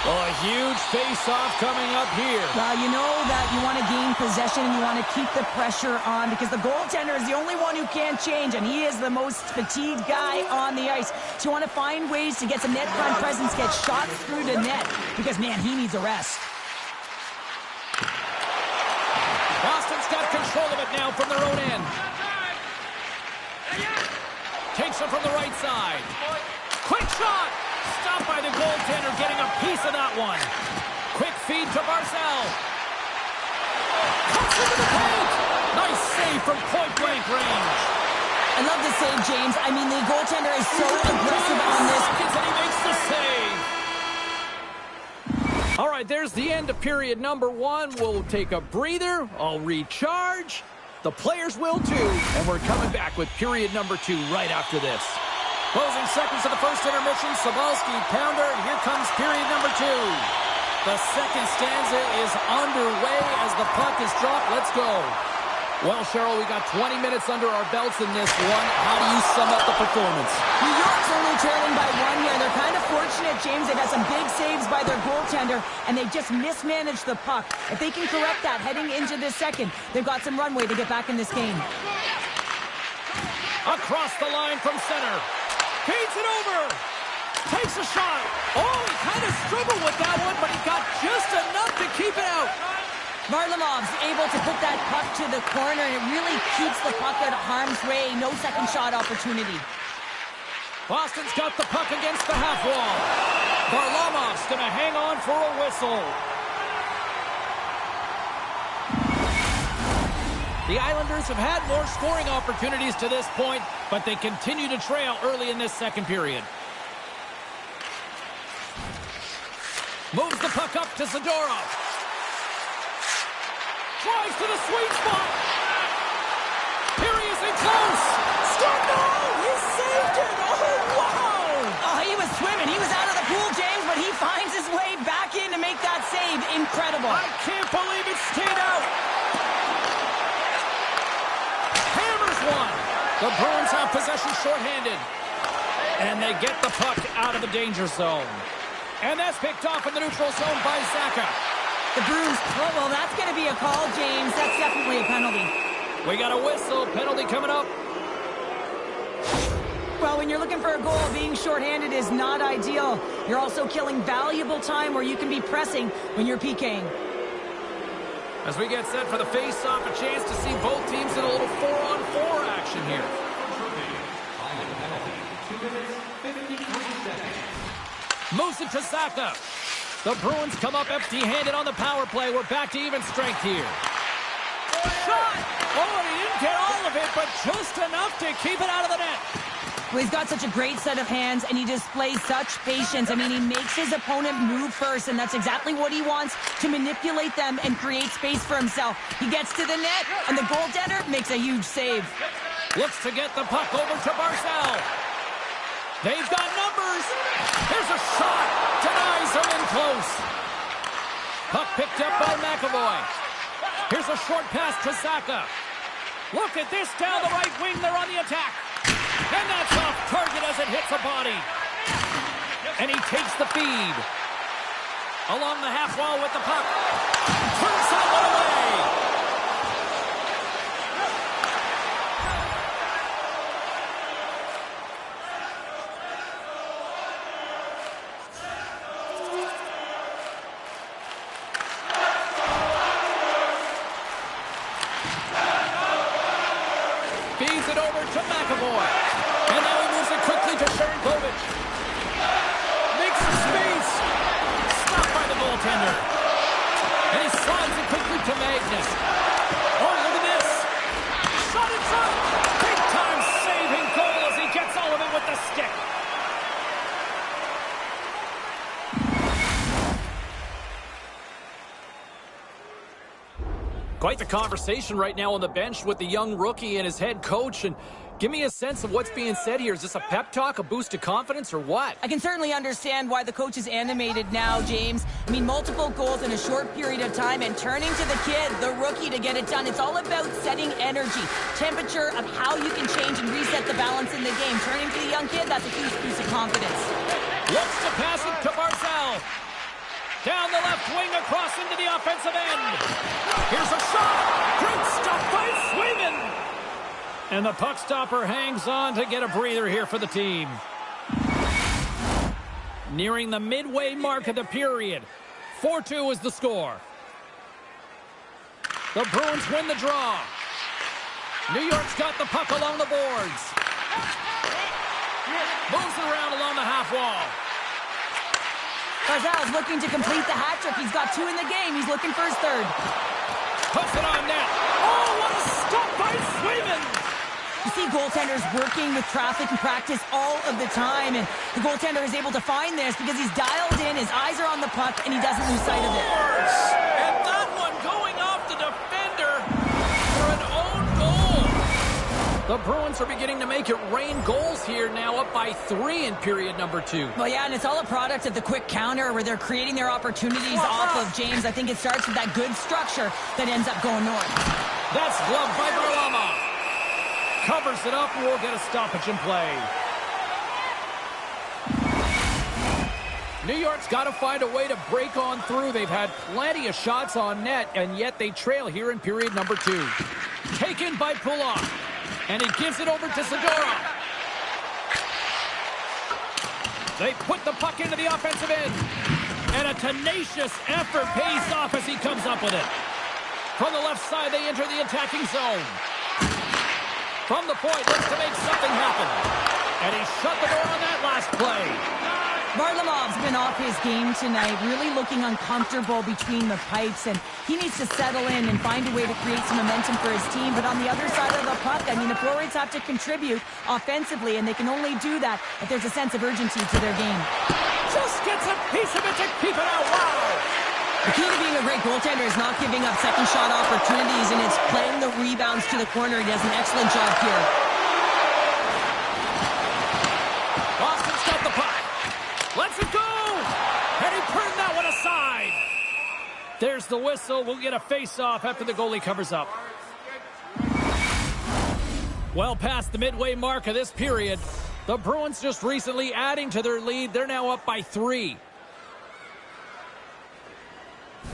Well, a huge face-off coming up here. Well, you know that you want to gain possession and you want to keep the pressure on because the goaltender is the only one who can't change, and he is the most fatigued guy on the ice. So you want to find ways to get some net front presence, get shots through the net because, man, he needs a rest. Boston's got control of it now from their own end. Takes it from the right side. Quick shot! Stopped by the goaltender, getting a piece of that one. Quick feed to Barzal. Cuts into the paint. Nice save from point-blank range. I love the save, James. I mean, the goaltender is so aggressive on this. And he makes the save. All right, there's the end of period number 1. We'll take a breather. I'll recharge. The players will too. And we're coming back with period number 2 right after this. Closing seconds of the first intermission. Sobalski, pounder, and here comes period number 2. The second stanza is underway as the puck is dropped. Let's go. Well, Cheryl, we got 20 minutes under our belts in this one. How do you sum up the performance? New York's only trailing by 1 here. They're kind of fortunate, James. They've had some big saves by their goaltender, and they just mismanaged the puck. If they can correct that heading into this second, they've got some runway to get back in this game. Across the line from center. Feeds it over. Takes a shot. Oh, he kind of struggled with that one, but he got just enough to keep it out. Varlamov's able to put that puck to the corner, and it really keeps the puck out of harm's way. No second shot opportunity. Boston's got the puck against the half wall. Varlamov's going to hang on for a whistle. The Islanders have had more scoring opportunities to this point, but they continue to trail early in this second period. Moves the puck up to Zadorov. Drives to the sweet spot. Seriously close. Stop! No! He saved it! Oh, wow! Oh, he was swimming. He was out of the pool, James, but he finds his way back in to make that save. Incredible. I can't believe it stayed out. Hammers one. The Bruins have possession shorthanded. And they get the puck out of the danger zone. And that's picked off in the neutral zone by Zacha. The Bruins, oh, well, that's going to be a call, James. That's definitely a penalty. We got a whistle. Penalty coming up. Well, when you're looking for a goal, being shorthanded is not ideal. You're also killing valuable time where you can be pressing when you're PKing. As we get set for the face-off, a chance to see both teams in a little 4-on-4 action here. Moves it to Zacha. The Bruins come up empty-handed on the power play. We're back to even strength here. Shot! Oh, he didn't get all of it, but just enough to keep it out of the net. Well, he's got such a great set of hands, and he displays such patience. I mean, he makes his opponent move first, and that's exactly what he wants, to manipulate them and create space for himself. He gets to the net, and the goaltender makes a huge save. Looks to get the puck over to Barzal. They've got numbers. Here's a shot. Denies him in close. Puck picked up by McAvoy. Here's a short pass to Zacha. Look at this down the right wing. They're on the attack. And that's off target as it hits a body. And he takes the feed. Along the half wall with the puck. Turns that one away. Feeds it over to McAvoy. And now he moves it quickly to Sharangovich. Makes some space. Stopped by the goaltender. And he slides it quickly to Magnus. Oh, look at this. Shot in front. Big time saving goal as he gets all of it with the stick. Quite the conversation right now on the bench with the young rookie and his head coach. And give me a sense of what's being said here. Is this a pep talk, a boost of confidence, or what? I can certainly understand why the coach is animated now, James. I mean, multiple goals in a short period of time and turning to the kid, the rookie, to get it done. It's all about setting energy, temperature of how you can change and reset the balance in the game. Turning to the young kid, that's a huge boost of confidence. Looks to pass it to Barzal. Down the left wing across into the offensive end. Here's a shot. Great stop by Swayman. And the puck stopper hangs on to get a breather here for the team. Nearing the midway mark of the period. 4-2 is the score. The Bruins win the draw. New York's got the puck along the boards. Moves it around along the half wall. Barzal's looking to complete the hat trick. He's got 2 in the game. He's looking for his third. Puts it on net. Oh, what a stop by Swayman! You see goaltenders working with traffic and practice all of the time, and the goaltender is able to find this because he's dialed in, his eyes are on the puck, and he doesn't lose sight of it. And that one going off the defender for an own goal. The Bruins are beginning to make it rain goals here, now up by 3 in period number 2. Well, yeah, and it's all a product of the quick counter where they're creating their opportunities off of James. I think it starts with that good structure that ends up going north. That's gloved by Varlamov. Covers it up, and we'll get a stoppage in play. New York's got to find a way to break on through. They've had plenty of shots on net, and yet they trail here in period number 2. Taken by Pulak. And he gives it over to Zadorov. They put the puck into the offensive end. And a tenacious effort pays off as he comes up with it. From the left side, they enter the attacking zone. From the point, looks to make something happen. And he shut the door on that last play. Varlamov's been off his game tonight, really looking uncomfortable between the pipes, and he needs to settle in and find a way to create some momentum for his team. But on the other side of the puck, I mean, the forwards have to contribute offensively, and they can only do that if there's a sense of urgency to their game. Just gets a piece of it to keep it out. Wow! The key to being a great goaltender is not giving up second shot opportunities, and it's playing the rebounds to the corner. He does an excellent job here. Boston's got the puck. Lets it go! And he turned that one aside. There's the whistle. We'll get a face-off after the goalie covers up. Well past the midway mark of this period. The Bruins just recently adding to their lead. They're now up by 3.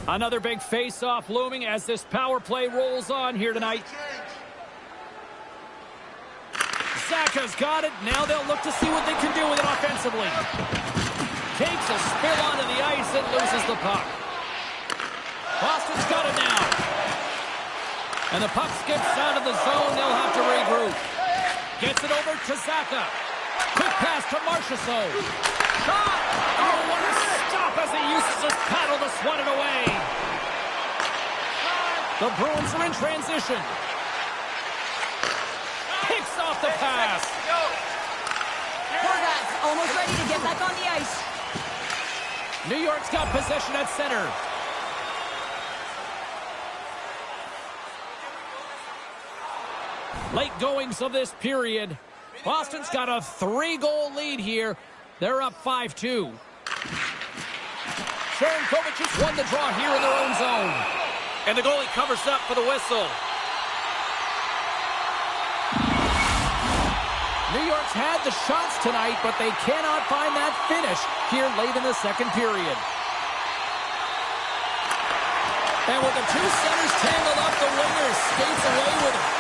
Another big face-off looming as this power play rolls on here tonight. Zacha's got it. Now they'll look to see what they can do with it offensively. Takes a spill onto the ice and loses the puck. Boston's got it now. And the puck skips out of the zone. They'll have to regroup. Gets it over to Zacha. Quick pass to Marchessault. Shot! Oh, what a stop as he uses his paddle to swat it away. The Bruins are in transition. Picks off the pass. Horvat's almost ready to get back on the ice. New York's got possession at center. Late goings of this period. Boston's got a 3-goal lead here. They're up 5-2. Sharankovic has won the draw here in their own zone. And the goalie covers up for the whistle. New York's had the shots tonight, but they cannot find that finish here late in the second period. And with the two centers tangled up, the winger skates away with it.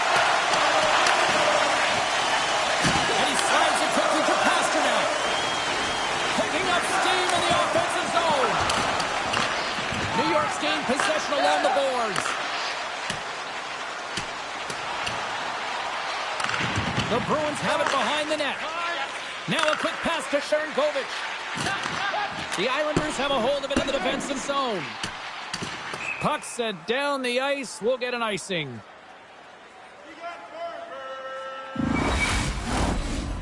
And he slides it quickly to Pasternak. Picking up steam in the offensive zone. New York's gained possession along the boards. The Bruins have it behind the net. Now a quick pass to Sharankovic. The Islanders have a hold of it in the defensive zone. Puck sent down the ice. We'll get an icing.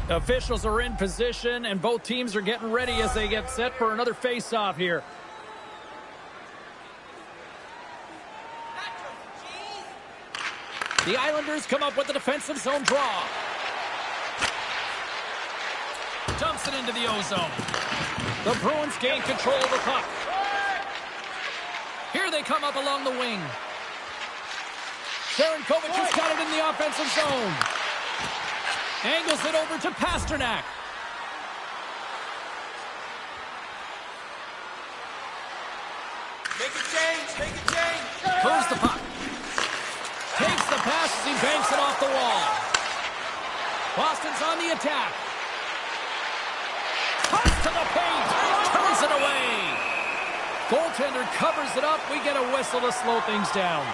Officials are in position, and both teams are getting ready as they get set for another face-off here. The Islanders come up with the defensive zone draw. Dumps it into the O-zone. The Bruins gain control of the puck. Here they come up along the wing. Sharankovic has got it in the offensive zone. Angles it over to Pasternak. Make a change, make a change. Moves the puck. Takes the pass as he banks it off the wall. Boston's on the attack. Cuts to the paint. Turns it away. Goaltender covers it up. We get a whistle to slow things down.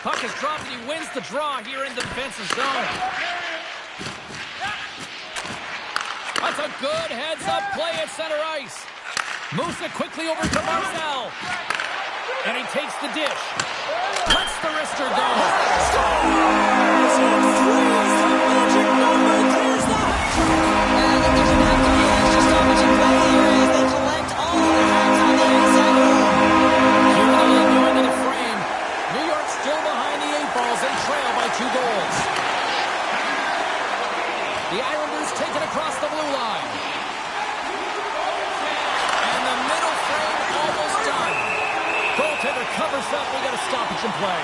Puck is dropped and he wins the draw here in the defensive zone. That's a good heads-up play at center ice. Moves it quickly over to Marcel. And he takes the dish. Lets the wrister go. I think there's going to have to be an extra stoppage in play here. up. We got a stoppage in play.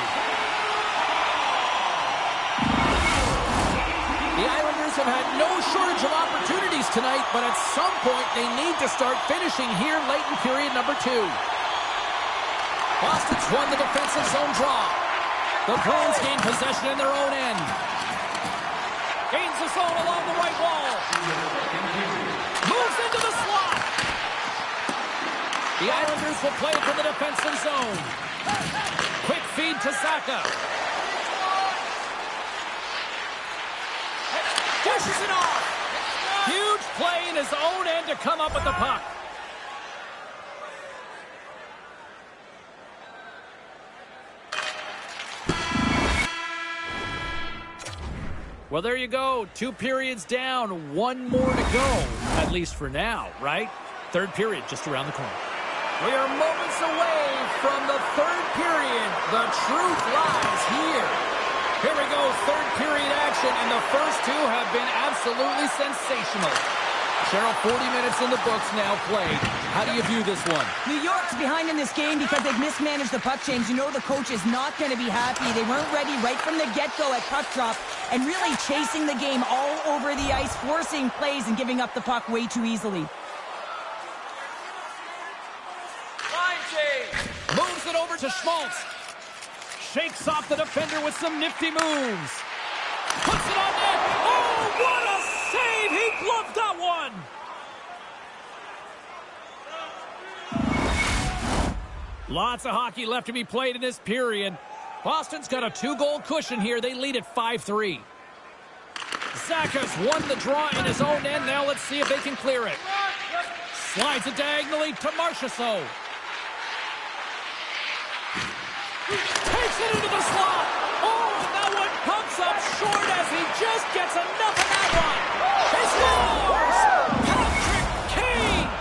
The Islanders have had no shortage of opportunities tonight, but at some point they need to start finishing here late in period number 2. Boston's won the defensive zone draw. The Bruins gain possession in their own end. Gains the zone along the right wall. Moves into the slot. The Islanders will play from the defensive zone. Quick feed to Saka. Dishes it off. Huge play in his own end to come up with the puck. Well, there you go. 2 periods down, 1 more to go, at least for now, right? Third period just around the corner. We are moments away from the third period. The truth lies here. Here we go, third period action, and the first 2 have been absolutely sensational. Cheryl, 40 minutes in the books now played. How do you view this one? New York's behind in this game because they've mismanaged the puck change. You know the coach is not going to be happy. They weren't ready right from the get-go at puck drop and really chasing the game all over the ice, forcing plays and giving up the puck way too easily. Moves it over to Schmaltz. Shakes off the defender with some nifty moves. Puts it on net. Oh, what a save! He gloved that one! Lots of hockey left to be played in this period. Boston's got a 2-goal cushion here. They lead at 5-3. Saka's won the draw in his own end. Now let's see if they can clear it. Slides it diagonally to Marchessault. Takes it into the slot. Oh, that one pumps up short as he just gets enough of that one. He scores! Patrick Kane!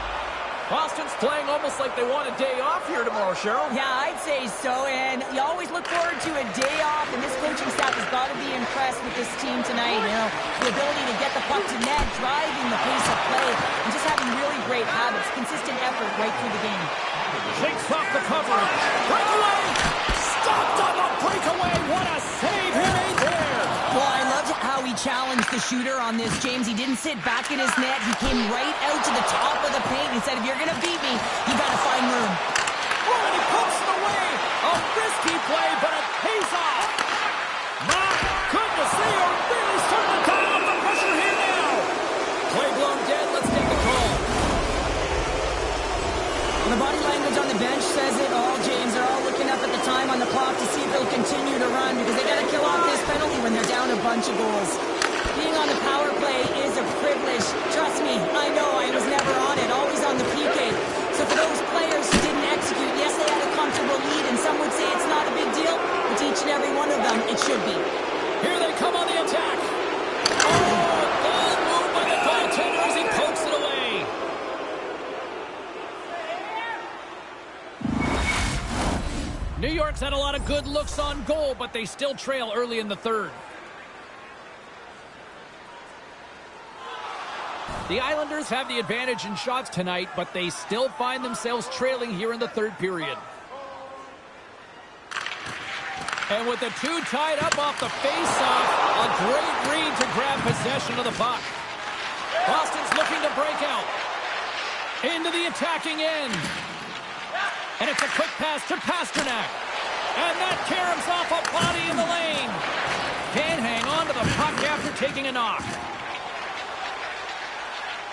Boston's playing almost like they want a day off here tomorrow, Cheryl. Yeah, I'd say so, and you always look forward to a day off, and this coaching staff has got to be impressed with this team tonight. You know, the ability to get the puck to net, driving the pace of play, and just having really great habits, consistent effort right through the game. Shakes off the coverage. Breakaway! Stopped on the breakaway! What a save he made there! Well, I loved how he challenged the shooter on this, James. He didn't sit back in his net. He came right out to the top of the paint. He said, if you're going to beat me, you got to find room. Oh, and he pumps it away! A risky play, but it pays off! My goodness, they are really starting to dial up the pressure here now! Play blown dead, let's take a call. The body language on the bench says it all, James. They're all looking up at the time on the clock to see if they'll continue to run because they got to kill off this penalty when they're down a bunch of goals. Being on the power play is a privilege. Trust me, I know I was never on it, always on the PK. So for those players who didn't execute, yes, they had a comfortable lead, and some would say it's not a big deal, but to each and every one of them, it should be. Here they come on the attack. Oh, ball moved by the goaltender as he pokes it away. New York's had a lot of good looks on goal, but they still trail early in the third. The Islanders have the advantage in shots tonight, but they still find themselves trailing here in the third period. And with the 2 tied up off the face-off, a great read to grab possession of the puck. Boston's looking to break out. Into the attacking end. And it's a quick pass to Pasternak. And that caroms off a body in the lane. Can't hang on to the puck after taking a knock.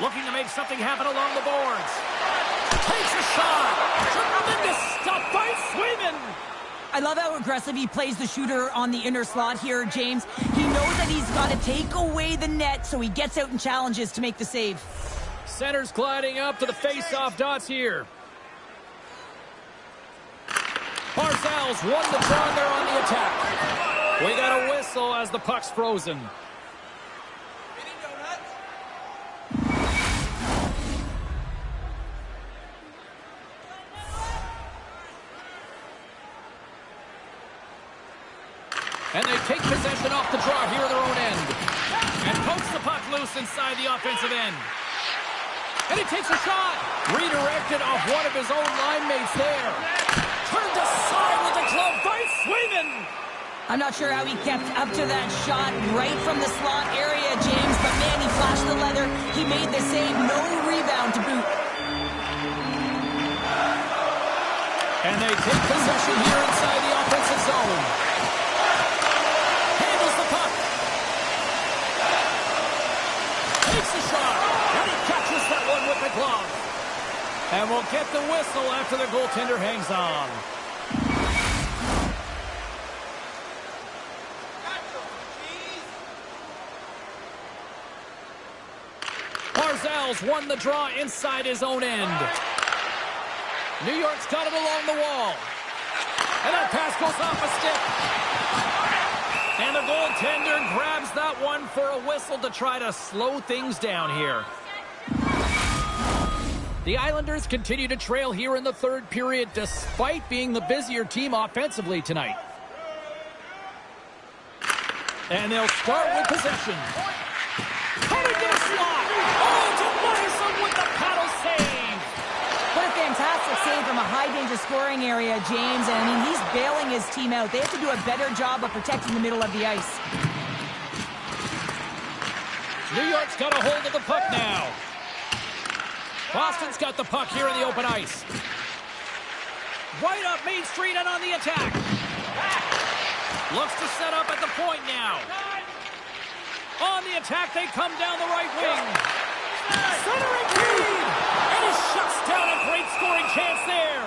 Looking to make something happen along the boards. Takes a shot. Tremendous stuff by Swayman. I love how aggressive he plays the shooter on the inner slot here, James. He knows that he's got to take away the net, so he gets out and challenges to make the save. Center's gliding up to the face-off dots here. Barzal's won the draw there on the attack. We got a whistle as the puck's frozen. And they take possession off the draw here in their own end. And pokes the puck loose inside the offensive end. And he takes a shot. Redirected off one of his own line mates there. Turned aside with swinging. I'm not sure how he kept up to that shot right from the slot area, James, but man, he flashed the leather. He made the save, no rebound to boot. And they take possession here inside the offensive zone. Handles the puck. Takes a shot. And he catches that one with the glove. And we'll get the whistle after the goaltender hangs on. Barzal's won the draw inside his own end. New York's got it along the wall. And that pass goes off a stick. And the goaltender grabs that one for a whistle to try to slow things down here. The Islanders continue to trail here in the third period despite being the busier team offensively tonight. And they'll start with possession. Headed to the slot. Oh, Tobiason with the paddle save. What a fantastic save from a high-danger scoring area, James. And, I mean, he's bailing his team out. They have to do a better job of protecting the middle of the ice. New York's got a hold of the puck now. Boston's got the puck here in the open ice. Right up Main Street and on the attack. Looks to set up at the point now. On the attack, they come down the right wing. Centering feed! And he shuts down a great scoring chance there.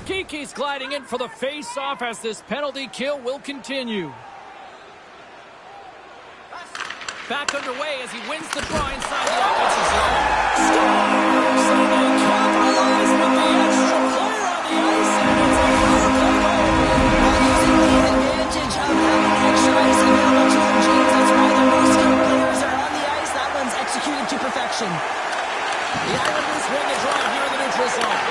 Kiki's gliding in for the face-off as this penalty kill will continue. Back underway as he wins the draw inside the offensive zone. Scores! And they capitalize with the extra player on the ice, and it's a power play goal. Using the advantage of having extra ice available to them, James. That's why the most skilled players are on the ice. That one's executed to perfection. The Islanders win the draw here in the neutral zone.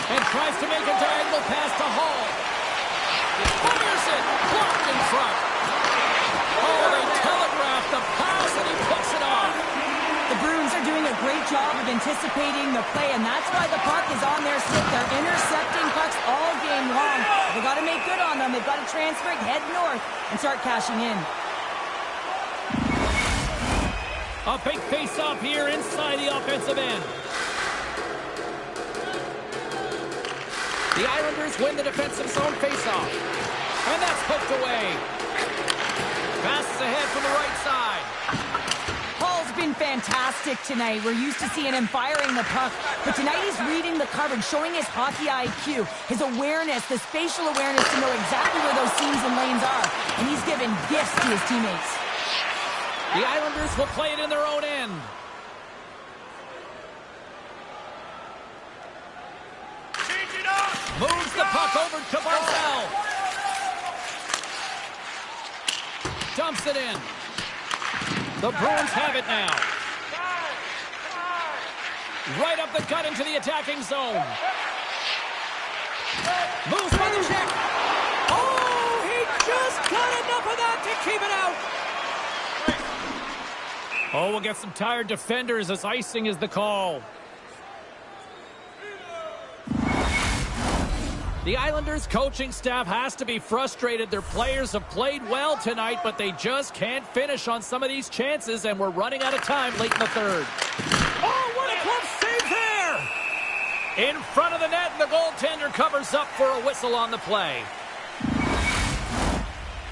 And tries to make a diagonal pass to Hall. Fires it, blocked in front. Oh, they telegraphed the pass and he picks it off. The Bruins are doing a great job of anticipating the play, and that's why the puck is on their stick. They're intercepting pucks all game long. They've got to make good on them. They've got to transfer it, head north, and start cashing in. A big face-off here inside the offensive end. The Islanders win the defensive zone face-off. And that's poked away. Passes ahead from the right side. Hall's been fantastic tonight. We're used to seeing him firing the puck, but tonight he's reading the coverage, showing his hockey IQ, his awareness, the spatial awareness to know exactly where those seams and lanes are, and he's given gifts to his teammates. The Islanders will play it in their own end. Moves the puck over to Barzal. Dumps it in. The Bruins have it now. Right up the gut into the attacking zone. Moves by the check. Oh, he just got enough of that to keep it out. Oh, we'll get some tired defenders as icing is the call. The Islanders coaching staff has to be frustrated. Their players have played well tonight, but they just can't finish on some of these chances, and we're running out of time late in the third. Oh, what a glove save there! In front of the net, and the goaltender covers up for a whistle on the play.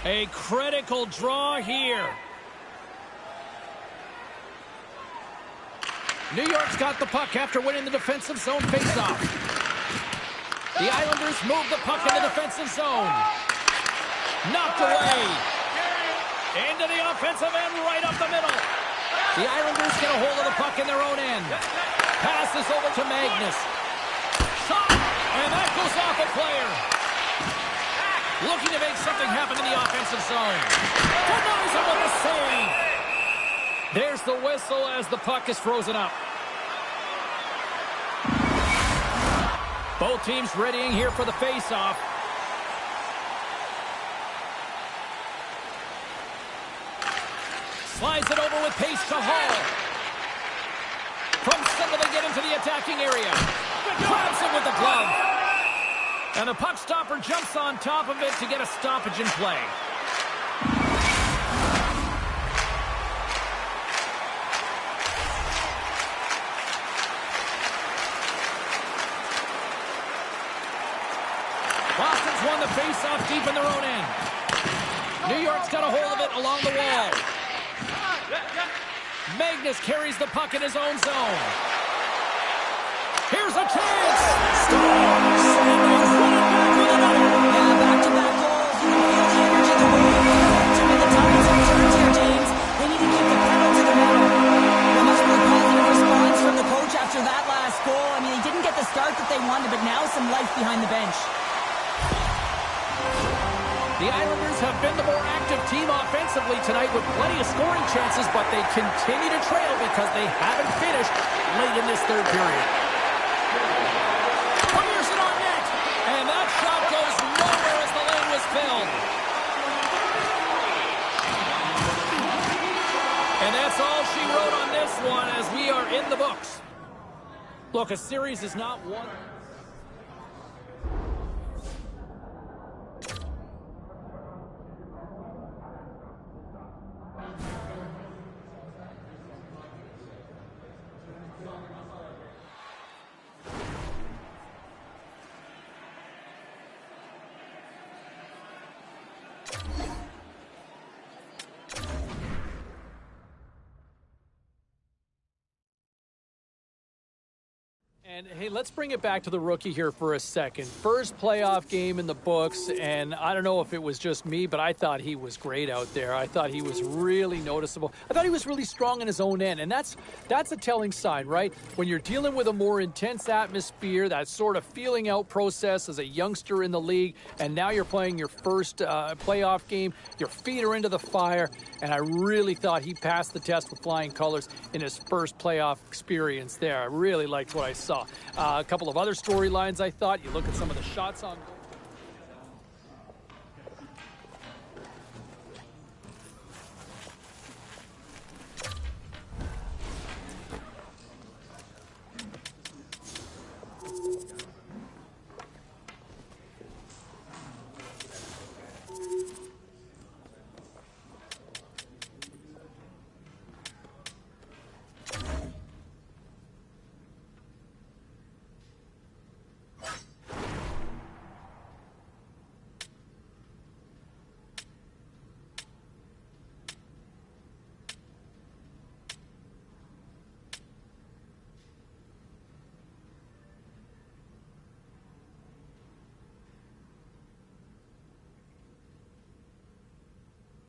A critical draw here. New York's got the puck after winning the defensive zone faceoff. The Islanders move the puck in the defensive zone. Knocked away. Into the offensive end, right up the middle. The Islanders get a hold of the puck in their own end. Passes over to Magnus. Shot, and that goes off a player. Looking to make something happen in the offensive zone. Denies him with a save. There's the whistle as the puck is frozen up. Both teams readying here for the face-off. Slides it over with pace to Hall. From center, they get into the attacking area. Grabs him with the glove. And the puck stopper jumps on top of it to get a stoppage in play. Boston's won the face-off deep in their own end. New York's got a hold of it along the wall. Magnus carries the puck in his own zone. Here's a chance! Scores! And they run it back with another! Yeah, back-to-back goals. You can feel the energy, the way they're momentum, and the tides have turned here, James. They need to keep the pedal to the metal. A much more positive response from the coach after that last goal. I mean, they didn't get the start that they wanted, but now some life behind the bench. The Islanders have been the more active team offensively tonight with plenty of scoring chances, but they continue to trail because they haven't finished late in this third period. Fires it on net, and that shot goes nowhere as the lane was filled. And that's all she wrote on this one as we are in the books. Look, a series is not won. And, hey, let's bring it back to the rookie here for a second. First playoff game in the books, and I don't know if it was just me, but I thought he was great out there. I thought he was really noticeable. I thought he was really strong in his own end, and that's a telling sign, right? When you're dealing with a more intense atmosphere, that sort of feeling out process as a youngster in the league, and now you're playing your first playoff game, your feet are into the fire, and I really thought he passed the test with flying colors in his first playoff experience there. I really liked what I saw. A couple of other storylines I thought. You look at some of the shots on goal.